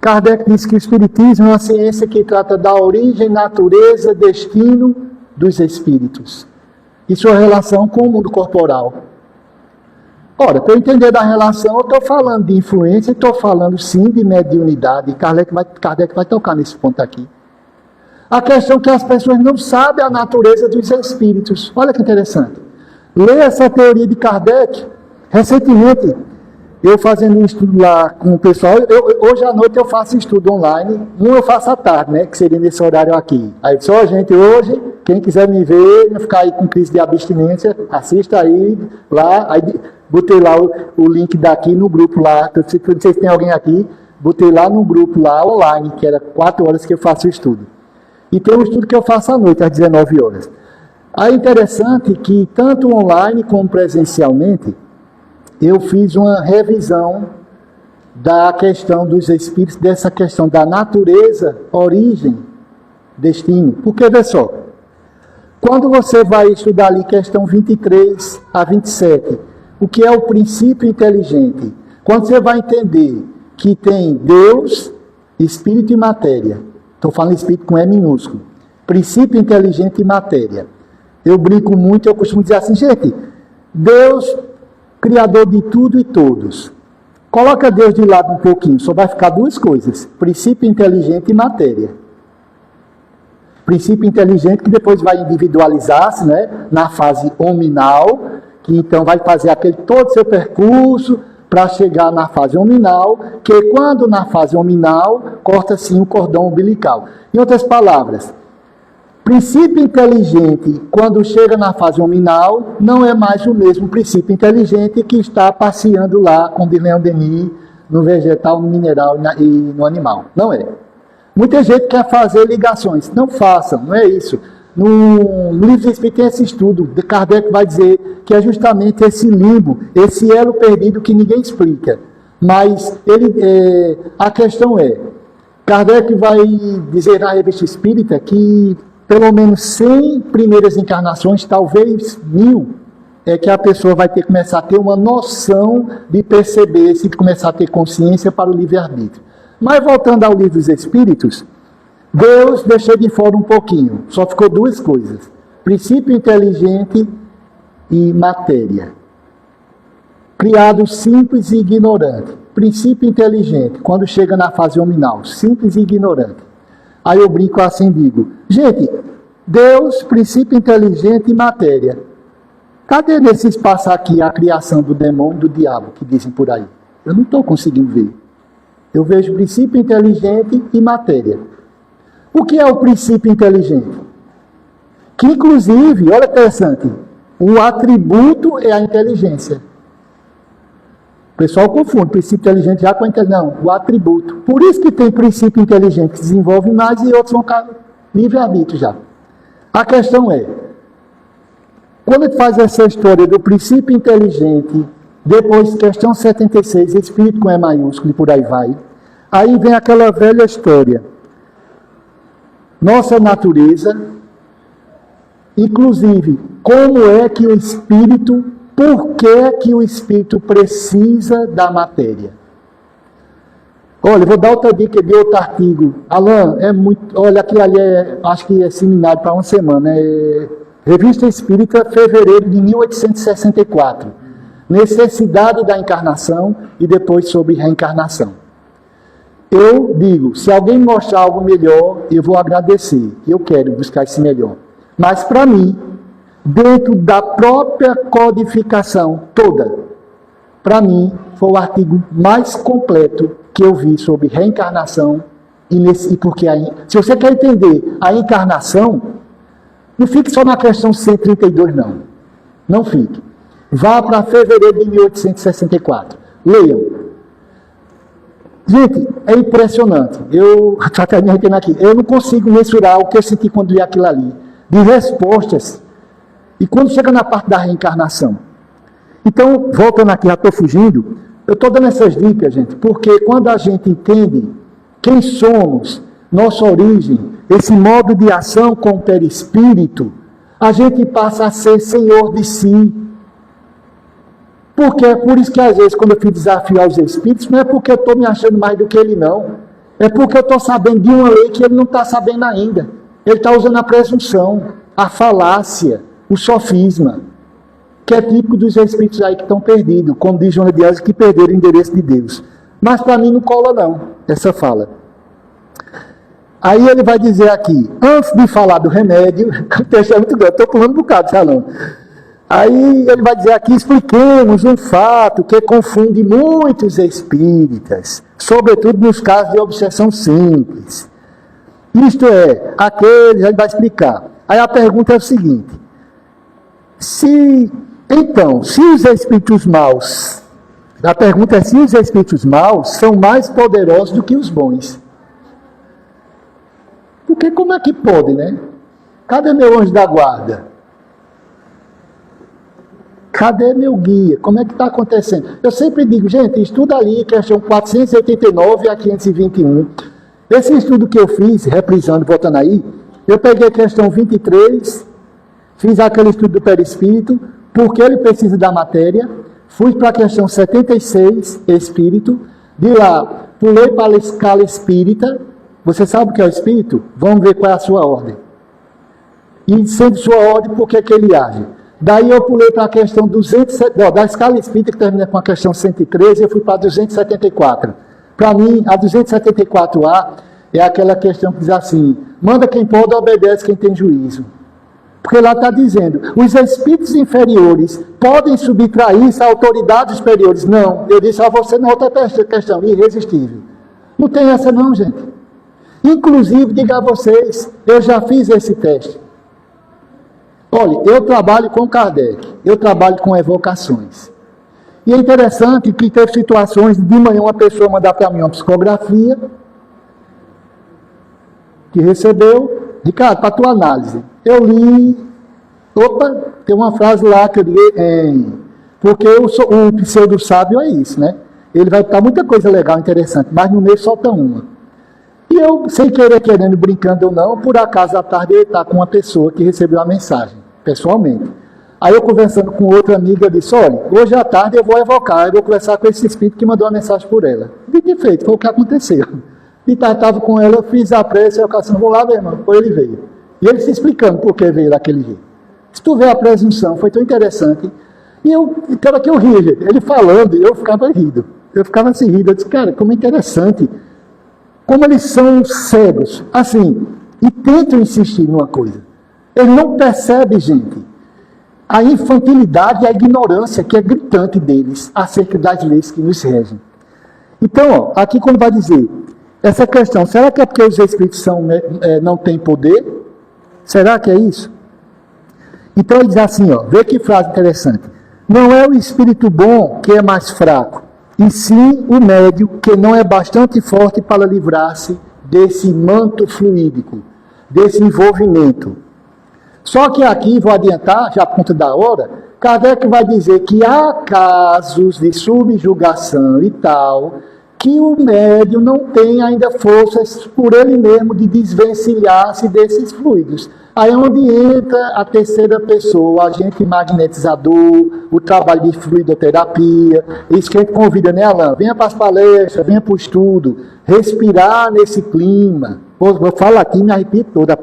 Kardec diz que o Espiritismo é uma ciência que trata da origem, natureza, destino dos espíritos e sua relação com o mundo corporal. Ora, para eu entender da relação, eu estou falando de influência e estou falando sim de mediunidade. Kardec vai tocar nesse ponto aqui. A questão é que as pessoas não sabem a natureza dos espíritos. Olha que interessante. Leia essa teoria de Kardec. Recentemente, eu fazendo um estudo lá com o pessoal, hoje à noite eu faço estudo online, eu faço à tarde, né, que seria nesse horário aqui. Aí só a gente hoje, quem quiser me ver, não ficar aí com crise de abstinência, assista aí, lá, aí botei lá o link daqui no grupo lá, não sei se tem alguém aqui, botei lá no grupo lá online, que era 4 horas que eu faço o estudo. E tem um estudo que eu faço à noite, às 19 horas. Aí é interessante que tanto online como presencialmente, eu fiz uma revisão da questão dos espíritos, dessa questão da natureza, origem, destino. Porque, vê só, quando você vai estudar ali questão 23 a 27, o que é o princípio inteligente? Quando você vai entender que tem Deus, espírito e matéria, estou falando espírito com E minúsculo, princípio inteligente e matéria. Eu brinco muito, eu costumo dizer assim, gente, Deus, Criador de tudo e todos. Coloca Deus de lado um pouquinho, só vai ficar 2 coisas, princípio inteligente e matéria. Princípio inteligente que depois vai individualizar-se, né, na fase hominal, que então vai fazer todo o seu percurso para chegar na fase hominal, que quando na fase hominal, corta-se o cordão umbilical. Em outras palavras, princípio inteligente, quando chega na fase hominal, não é mais o mesmo princípio inteligente que está passeando lá com Leon Denis, no vegetal, no mineral e no animal. Não é. Muita gente quer fazer ligações. Não façam, não é isso. No livro de Espírito tem esse estudo, de Kardec vai dizer que é justamente esse limbo, esse elo perdido que ninguém explica. Mas a questão é, Kardec vai dizer na Revista Espírita que pelo menos 100 primeiras encarnações, talvez 1000, é que a pessoa vai ter que começar a ter uma noção de perceber, se começar a ter consciência para o livre-arbítrio. Mas voltando ao Livro dos Espíritos, Deus deixou de fora um pouquinho, só ficou 2 coisas: princípio inteligente e matéria. Criado simples e ignorante. Princípio inteligente, quando chega na fase hominal, simples e ignorante. Aí eu brinco assim e digo, gente, Deus, princípio inteligente e matéria. Cadê nesse espaço aqui a criação do demônio e do diabo, que dizem por aí? Eu não estou conseguindo ver. Eu vejo princípio inteligente e matéria. O que é o princípio inteligente? Que, inclusive, olha interessante, o atributo é a inteligência. O pessoal confunde princípio inteligente já com a inteligência. Não, o atributo. Por isso que tem princípio inteligente que desenvolve mais e outros vão ficar livre-arbítrio já. A questão é, quando a gente faz essa história do princípio inteligente, depois questão 76, espírito com E maiúsculo e por aí vai, aí vem aquela velha história. Nossa natureza, inclusive, como é que o espírito, por que o espírito precisa da matéria? Olha, vou dar outra dica de outro artigo. Alan, é muito. Olha, aquilo ali acho que é seminário para uma semana. É Revista Espírita, fevereiro de 1864. Necessidade da encarnação e depois sobre reencarnação. Eu digo, se alguém mostrar algo melhor, eu vou agradecer. Eu quero buscar esse melhor. Mas para mim, dentro da própria codificação toda, para mim, foi o artigo mais completo que eu vi sobre reencarnação. E porque aí, se você quer entender a encarnação, não fique só na questão 132, não. Não fique. Vá para fevereiro de 1864. Leiam. Gente, é impressionante. Eu estou até me arrependendo aqui. Eu não consigo mensurar o que eu senti quando li aquilo ali. De respostas. E quando chega na parte da reencarnação. Então, voltando aqui, já estou fugindo. Eu estou dando essas dicas, gente, porque quando a gente entende quem somos, nossa origem, esse modo de ação com o perispírito, a gente passa a ser senhor de si. Porque é por isso que às vezes quando eu fui desafiar os espíritos, não é porque eu estou me achando mais do que ele não. É porque eu estou sabendo de uma lei que ele não está sabendo ainda. Ele está usando a presunção, a falácia, o sofisma, que é típico dos espíritos aí que estão perdidos, como diz Joana de Ângeles, que perderam o endereço de Deus. Mas para mim não cola não, essa fala. Aí ele vai dizer aqui, antes de falar do remédio, o texto é muito grande, estou pulando um bocado, salão. Aí ele vai dizer aqui, expliquemos um fato que confunde muitos espíritas, sobretudo nos casos de obsessão simples. Isto é, aqueles, ele vai explicar. Aí a pergunta é o seguinte, se os espíritos maus, a pergunta é se os espíritos maus são mais poderosos do que os bons. Porque como é que pode, né? Cadê meu anjo da guarda? Cadê meu guia? Como é que está acontecendo? Eu sempre digo, gente, estuda ali, questão 489 a 521. Esse estudo que eu fiz, reprisando, voltando aí, eu peguei a questão 23, fiz aquele estudo do perispírito, porque ele precisa da matéria, fui para a questão 76, espírito, de lá, pulei para a escala espírita. Você sabe o que é o espírito? Vamos ver qual é a sua ordem. E sendo sua ordem, por que ele age? Daí eu pulei para a questão 207, da escala espírita, que termina com a questão 113, eu fui para a 274. Para mim, a 274A é aquela questão que diz assim, manda quem pode, obedece quem tem juízo. Porque lá está dizendo, os espíritos inferiores podem subtrair-se a autoridades superiores. Não, eu disse a você na outra questão, irresistível. Não tem essa não, gente. Inclusive, diga a vocês, eu já fiz esse teste. Olha, eu trabalho com Kardec, eu trabalho com evocações. E é interessante que teve situações de manhã uma pessoa mandar para mim uma psicografia, que recebeu, Ricardo, para a tua análise. Eu li, opa, tem uma frase lá que eu digo, porque o pseudo-sábio é isso, né? Ele vai botar muita coisa legal, interessante, mas no meio solta uma. E E eu, sem querer, querendo, brincando ou não, por acaso à tarde ele está com uma pessoa que recebeu a mensagem, pessoalmente. Aí eu conversando com outra amiga, disse, olha, hoje à tarde eu vou evocar, eu vou conversar com esse espírito que mandou a mensagem por ela. Dito e feito, foi o que aconteceu. E estava com ela, eu fiz a prece, a evocação, vou lá, meu irmão, depois ele veio. E ele se explicando por que veio daquele jeito. Se tu vê a presunção, foi tão interessante. E eu, cara, que eu ria, gente. Ele falando, eu ficava rindo. Eu ficava assim, rindo. Eu disse, cara, como é interessante. Como eles são cegos. Assim, e tentam insistir numa coisa. Eles não percebem, gente, a infantilidade e a ignorância que é gritante deles acerca das leis que nos regem. Então, ó, aqui quando vai dizer, essa questão, será que é porque os espíritos não têm poder? Será que é isso? Então ele diz assim, ó, vê que frase interessante. Não é o espírito bom que é mais fraco, e sim o médio que não é bastante forte para livrar-se desse manto fluídico, desse envolvimento. Só que aqui, vou adiantar, já a ponta da hora, Kardec vai dizer que há casos de subjugação e tal, que o médium não tem ainda forças por ele mesmo de desvencilhar-se desses fluidos. Aí é onde entra a terceira pessoa, o agente magnetizador, o trabalho de fluidoterapia, isso que a gente convida, né, Alain? Venha para as palestras, venha para o estudo, respirar nesse clima. Vou falar aqui, me arrepio toda.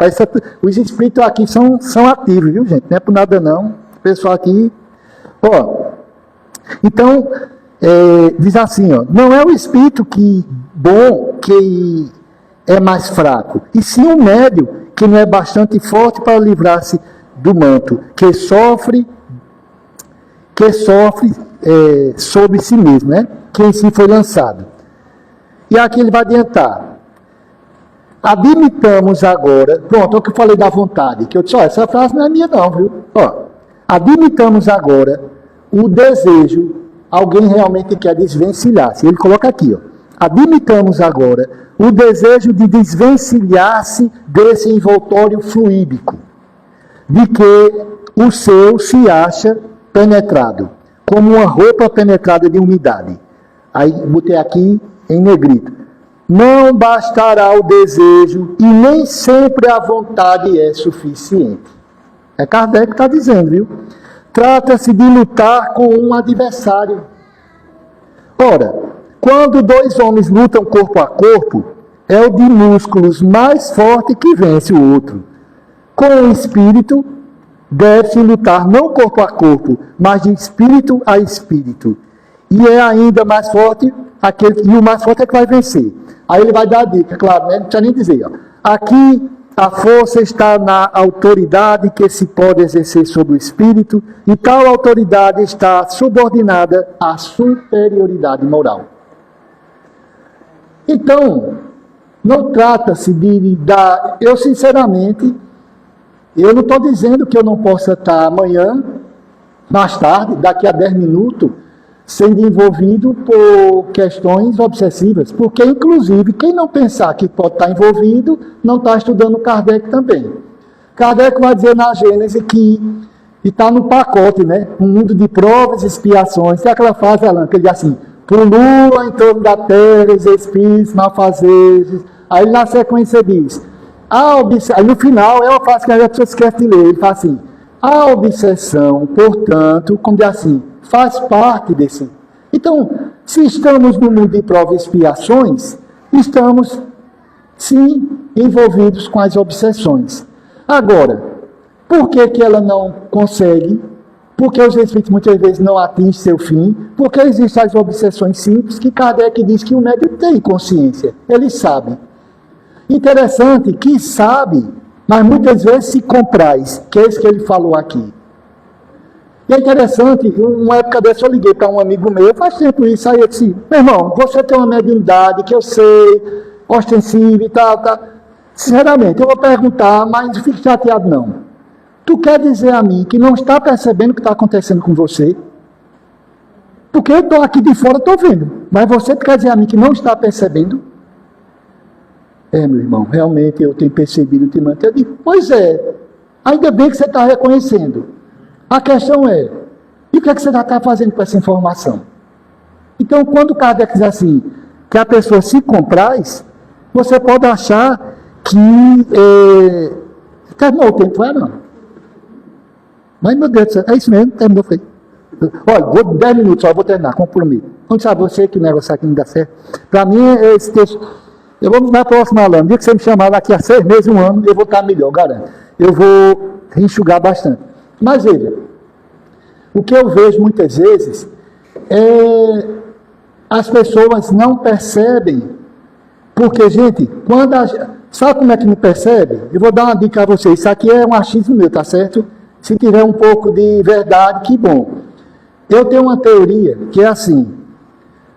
Os espíritos aqui são ativos, viu, gente? Não é por nada, não. O pessoal aqui... Ó, então, diz assim, ó, não é o espírito bom que é mais fraco, e sim o médio, que não é bastante forte para livrar-se do manto, que sofre sobre si mesmo, né? Que em si foi lançado. E aqui ele vai adiantar. Admitamos agora, pronto, é o que eu falei da vontade, que eu disse, ó, essa frase não é minha não, viu? Ó, admitamos agora o desejo, alguém realmente quer desvencilhar-se. Ele coloca aqui, ó, admitamos agora o desejo de desvencilhar-se desse envoltório fluídico, de que o seu se acha penetrado, como uma roupa penetrada de umidade. Aí botei aqui em negrito. Não bastará o desejo e nem sempre a vontade é suficiente. É Kardec que está dizendo, viu? Trata-se de lutar com um adversário. Ora, quando dois homens lutam corpo a corpo, é o de músculos mais forte que vence o outro. Com o espírito, deve-se lutar não corpo a corpo, mas de espírito a espírito. E é ainda mais forte, e o mais forte é que vai vencer. Aí ele vai dar a dica, claro, né? Não precisa nem dizer. Ó. Aqui a força está na autoridade que se pode exercer sobre o espírito, e tal autoridade está subordinada à superioridade moral. Então, não trata-se de dar... Eu, sinceramente, eu não estou dizendo que eu não possa estar amanhã, mais tarde, daqui a 10 minutos, sendo envolvido por questões obsessivas, porque, inclusive, quem não pensar que pode estar envolvido, não está estudando Kardec também. Kardec vai dizer na Gênese que está no pacote, né? Um mundo de provas e expiações. Tem aquela frase, Alain, que ele diz assim, pulula em torno da terra, os espíritos malfazeres. Aí na sequência diz, aí no final é uma frase que a pessoa esquece de ler, ele fala assim, a obsessão, portanto, como diz assim, faz parte desse. Então, se estamos no mundo de provas e expiações, estamos, sim, envolvidos com as obsessões. Agora, por que ela não consegue? Porque os espíritos muitas vezes não atingem seu fim? Porque existem as obsessões simples que Kardec diz que o médium tem consciência, ele sabe. Interessante que sabe, mas muitas vezes se compraz, que é isso que ele falou aqui. E é interessante, uma época dessa eu liguei para um amigo meu, faz tempo isso, aí eu disse, meu irmão, você tem uma mediunidade que eu sei, ostensiva e tal. Sinceramente, eu vou perguntar, mas não fique chateado não. Tu quer dizer a mim que não está percebendo o que está acontecendo com você? Porque eu estou aqui de fora, estou vendo, mas você quer dizer a mim que não está percebendo? Meu irmão, realmente eu tenho percebido ultimamente. Eu digo, pois é, ainda bem que você está reconhecendo. A questão é, e o que é que você está fazendo com essa informação? Então, quando o Kardec diz assim, que a pessoa se compraz, Você pode achar que terminou o tempo, não. Mas, meu Deus do céu, é isso mesmo, terminou, foi. Olha, vou 10 minutos, só vou terminar, compromisso. Onde sabe você que o negócio aqui não dá certo? Para mim, esse texto, eu vou na próxima aula, no dia que você me chamar daqui a 6 meses, 1 ano, eu vou estar melhor, garanto. Eu vou enxugar bastante. Mas veja, o que eu vejo muitas vezes é as pessoas não percebem, porque, gente, quando sabe como é que não percebe? Eu vou dar uma dica a vocês, isso aqui é um achismo meu, tá certo? Se tiver um pouco de verdade, que bom. Eu tenho uma teoria que é assim,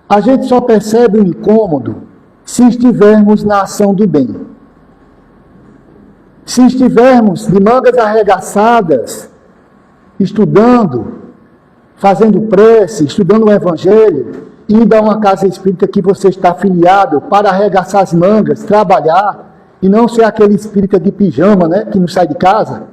a gente só percebe o incômodo se estivermos na ação do bem. Se estivermos de mangas arregaçadas, estudando, fazendo prece, estudando o Evangelho, indo a uma casa espírita que você está afiliado para arregaçar as mangas, trabalhar, e não ser aquele espírita de pijama, né, que não sai de casa.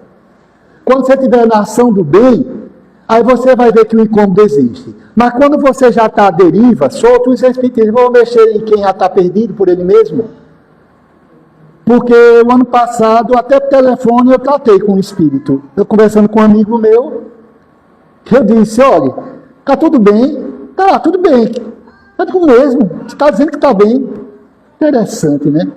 Quando você estiver na ação do bem, aí você vai ver que o incômodo existe. Mas quando você já está à deriva, solto, os espíritos vão mexer em quem já está perdido por ele mesmo. Porque o ano passado, até por telefone, eu tratei com um espírito. Eu conversando com um amigo meu, eu disse, olha, está tudo bem? Tá, tudo bem. É tudo mesmo, você está dizendo que está bem. Interessante, né?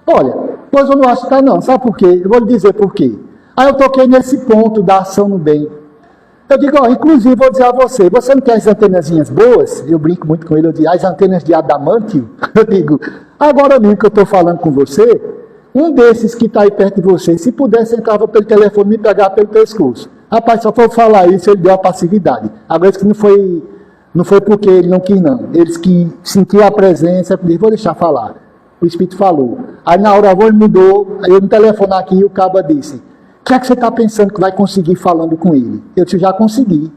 Olha, pois eu não acho que está não, sabe por quê? Eu vou lhe dizer por quê. Aí eu toquei nesse ponto da ação no bem. Eu digo, ó, inclusive, vou dizer a você, você não quer as antenazinhas boas? Eu brinco muito com ele, eu digo, as antenas de adamantio? Eu digo, agora mesmo que eu estou falando com você, um desses que está aí perto de você, se pudesse, entrava pelo telefone e me pegava pelo pescoço. Rapaz, só para falar isso, ele deu a passividade. Agora, isso que não foi porque ele não quis, não. Eles que sentiam a presença, eu disse, vou deixar falar. O Espírito falou. Aí, na hora, a voz mudou, aí eu me telefonar aqui e o caba disse, o que é que você está pensando que vai conseguir falando com ele? Eu disse, já consegui.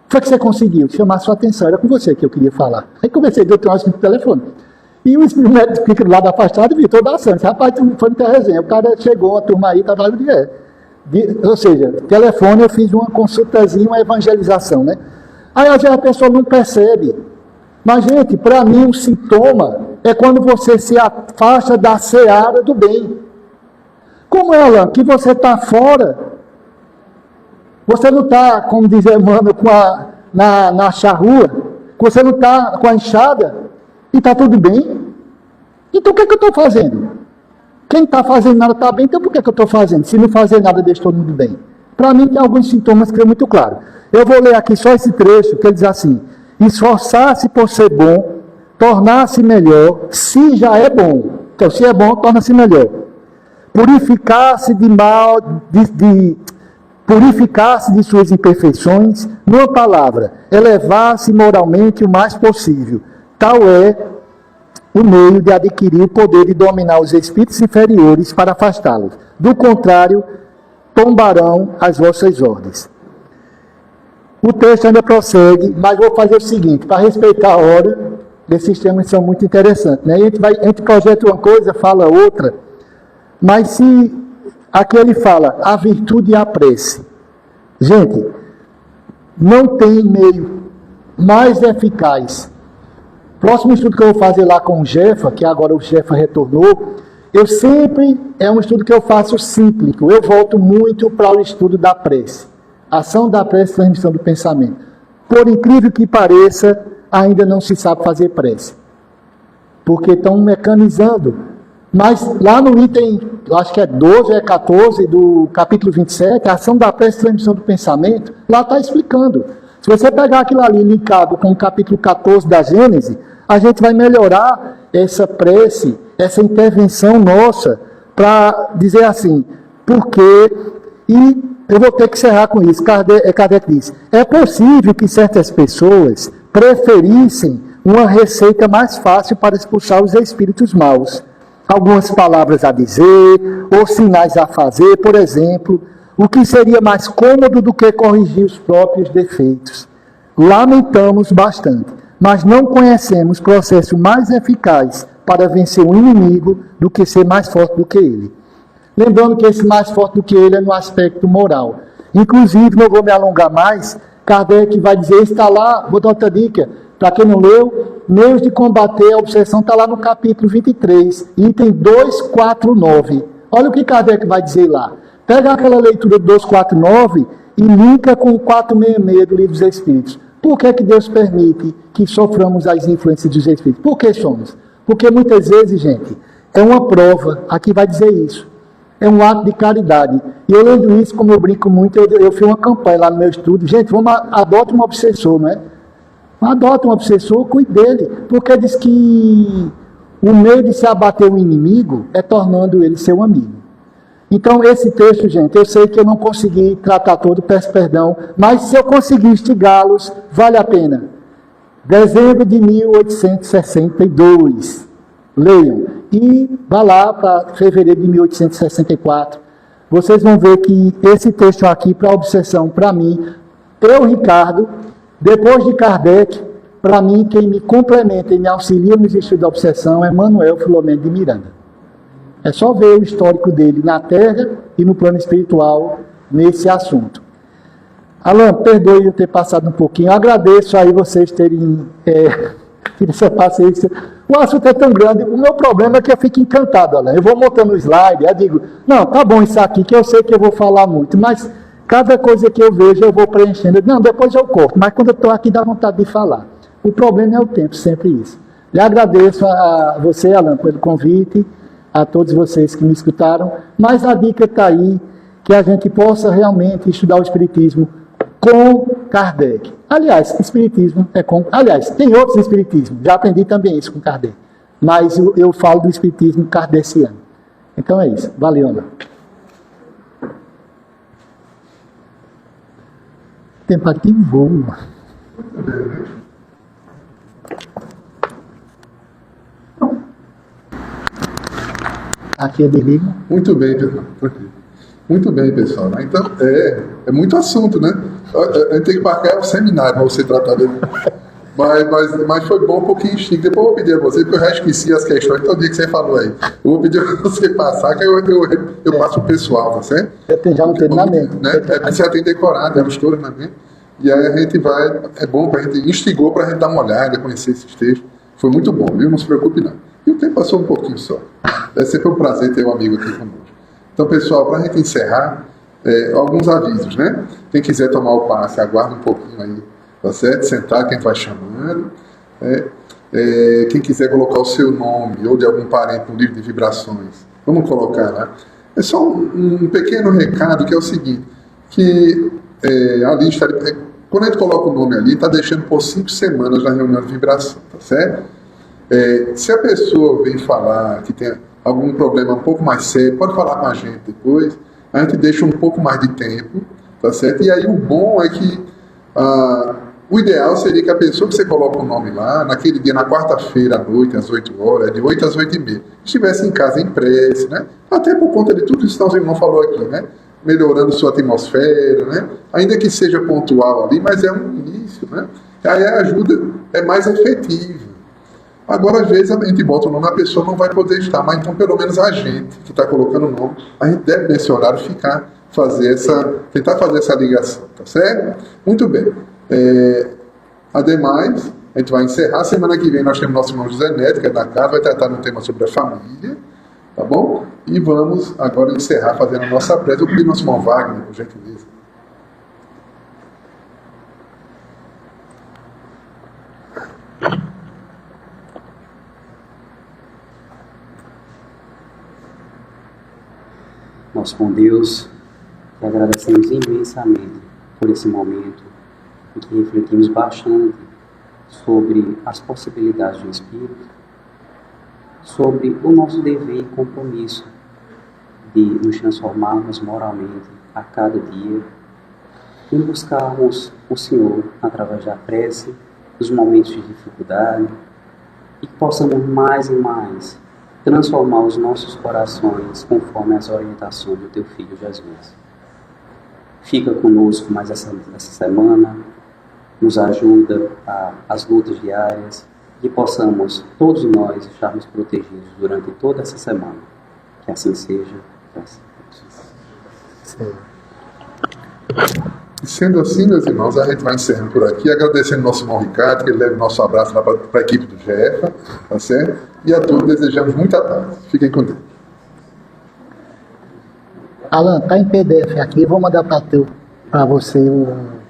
Foi que você conseguiu? Chamar sua atenção, era com você que eu queria falar. Aí comecei a dar o telefone. E o Espírito Médico fica do lado afastado e viu toda a ação. Rapaz, foi muita resenha. O cara chegou, a turma aí, estava ou seja, telefone, eu fiz uma consultazinha, uma evangelização, né? Aí às vezes a pessoa não percebe. Mas, gente, para mim o sintoma é quando você se afasta da seara do bem. Como é, Alan, que você está fora, você não está, como diz Emmanuel, na charrua, você não está com a enxada, e está tudo bem. Então o que é que eu estou fazendo? Quem está fazendo nada está bem, então por que é que eu estou fazendo? Se não fazer nada, deixa todo mundo bem. Para mim tem alguns sintomas que é muito claro. Eu vou ler aqui só esse trecho, que ele diz assim, esforçar-se por ser bom, tornar-se melhor, se já é bom. Então, se é bom, torna-se melhor. Purificar-se de mal, purificar-se de suas imperfeições, numa palavra, elevar-se moralmente o mais possível. Tal é o meio de adquirir o poder de dominar os espíritos inferiores para afastá-los. Do contrário, tombarão as vossas ordens. O texto ainda prossegue, mas vou fazer o seguinte, para respeitar a hora, esses temas são muito interessantes, né? A gente projeta uma coisa, fala outra, mas se aqui ele fala a virtude e a prece. Gente, não tem meio mais eficaz. Próximo estudo que eu vou fazer lá com o Jefa, que agora o Jefa retornou, é um estudo que eu faço cíclico. Eu volto muito para o estudo da prece. Ação da prece, transmissão do pensamento. Por incrível que pareça, ainda não se sabe fazer prece. Porque estão mecanizando. Mas lá no item, acho que é 12 ou é 14 do capítulo 27, a ação da prece e transmissão do pensamento, lá está explicando. Se você pegar aquilo ali linkado com o capítulo 14 da Gênesis, a gente vai melhorar essa prece, essa intervenção nossa, para dizer assim, porque, e eu vou ter que encerrar com isso, Kardec diz, é possível que certas pessoas preferissem uma receita mais fácil para expulsar os espíritos maus. Algumas palavras a dizer, ou sinais a fazer, por exemplo, o que seria mais cômodo do que corrigir os próprios defeitos. Lamentamos bastante, mas não conhecemos processo mais eficaz para vencer um inimigo do que ser mais forte do que ele. Lembrando que esse mais forte do que ele é no aspecto moral. Inclusive, não vou me alongar mais, Kardec vai dizer, está lá, vou dar outra dica, Para quem não leu, meios de combater a obsessão está lá no capítulo 23, item 249. Olha o que Kardec vai dizer lá. Pega aquela leitura do 249 e linka com o 466 do Livro dos Espíritos. Por que que Deus permite que soframos as influências dos Espíritos? Por que somos? Porque muitas vezes, gente, é uma prova, aqui vai dizer isso, é um ato de caridade. E eu lendo isso, como eu brinco muito, eu fiz uma campanha lá no meu estudo, gente, adote um obsessor, não é? Adote um obsessor, cuide dele, porque diz que o meio de se abater o inimigo é tornando ele seu amigo. Então, esse texto, gente, eu sei que eu não consegui tratar todo, peço perdão, mas se eu conseguir instigá-los, vale a pena. Dezembro de 1862, leiam. E vá lá para fevereiro de 1864. Vocês vão ver que esse texto aqui, para a obsessão, para mim, eu, Ricardo, depois de Kardec, para mim, quem me complementa e me auxilia nos estudos da obsessão é Manuel Filomeno de Miranda. É só ver o histórico dele na Terra e no plano espiritual nesse assunto. Alan, perdoe eu ter passado um pouquinho. Eu agradeço aí vocês terem tido essa paciência. O assunto é tão grande. O meu problema é que eu fico encantado, Alan. Eu vou montando o slide, eu digo, não, tá bom isso aqui, que eu sei que eu vou falar muito, mas cada coisa que eu vejo eu vou preenchendo. Não, depois eu corto, mas quando eu estou aqui dá vontade de falar. O problema é o tempo, sempre isso. Lhe agradeço a você, Alan, pelo convite, a todos vocês que me escutaram, mas a dica está aí, que a gente possa realmente estudar o Espiritismo com Kardec. Aliás, Espiritismo é com... Aliás, tem outros Espiritismos, já aprendi também isso com Kardec, mas eu falo do Espiritismo kardeciano. Então é isso. Valeu, Ana. O tempo aqui voa. Aqui é desliga. Muito bem, pessoal. Muito bem, pessoal. Então, é muito assunto, né? A gente tem que marcar um seminário para você tratar dele. Mas foi bom um pouquinho chique. Depois eu vou pedir a você, porque eu já esqueci as questões todo dia que você falou aí. Eu vou pedir para você passar, que eu passo o pessoal, tá certo? Já não tem na mente. Né? Você já tem decorado, já mistura na mente. E aí a gente vai, é bom para a gente, instigou para a gente dar uma olhada, conhecer esses textos. Foi muito bom, viu? Não se preocupe não. E o tempo passou um pouquinho só. É sempre um prazer ter um amigo aqui conosco. Então, pessoal, para a gente encerrar, alguns avisos, né? Quem quiser tomar o passe, aguarda um pouquinho aí, tá certo? Sentar, quem vai chamando. Quem quiser colocar o seu nome ou de algum parente no livro de vibrações, vamos colocar lá. É só um pequeno recado, que é o seguinte, que a lista, quando a gente coloca o nome ali, está deixando por 5 semanas na reunião de vibração, tá certo? Se a pessoa vem falar que tem algum problema um pouco mais sério, pode falar com a gente depois, a gente deixa um pouco mais de tempo, tá certo? E aí o bom é que o ideal seria que a pessoa que você coloca o nome lá, naquele dia, na quarta-feira à noite, às 8 horas, de 8 às 8h30, estivesse em casa em prece, né? Até por conta de tudo isso que o irmão falou aqui, né? Melhorando sua atmosfera, né? Ainda que seja pontual ali, mas é um início, né? Aí a ajuda é mais efetiva. Agora, às vezes, a gente bota o nome, a pessoa não vai poder estar, mas então, pelo menos a gente que está colocando o nome, a gente deve, nesse horário, tentar fazer essa ligação, tá certo? Muito bem. Ademais, a gente vai encerrar. Semana que vem nós temos nosso irmão José Neto, que é da casa, vai tratar de um tema sobre a família, tá bom? E vamos agora encerrar fazendo a nossa prece. Eu pedi nosso irmão Wagner, por gentileza. Nosso bom Deus, te agradecemos imensamente por esse momento em que refletimos bastante sobre as possibilidades do Espírito, sobre o nosso dever e compromisso de nos transformarmos moralmente a cada dia e buscarmos o Senhor através da prece, dos momentos de dificuldade, e que possamos mais e mais transformar os nossos corações conforme as orientações do Teu Filho Jesus. Fica conosco mais essa semana, nos ajuda as lutas diárias, e possamos todos nós estarmos protegidos durante toda essa semana. Que assim seja. Graças a Deus. E sendo assim, meus irmãos, a gente vai encerrando por aqui, agradecendo nosso irmão Ricardo, que ele leva o nosso abraço lá para a equipe do GEFA, tá certo? E a todos desejamos muita paz. Fiquem com Deus. Alan, tá em PDF aqui, vou mandar para você o